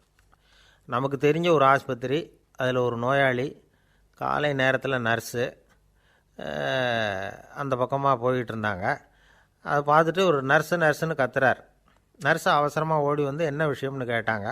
நமக்கு தெரிஞ்ச ஒரு ஆஸ்பத்திரி, அதில் ஒரு நோயாளி, காலை நேரத்தில் நர்ஸு அந்த பக்கமாக போயிட்டு இருந்தாங்க. அதை பார்த்துட்டு ஒரு நர்ஸுன்னு கத்துறார். நர்ஸு அவசரமாக ஓடி வந்து என்ன விஷயம்னு கேட்டாங்க.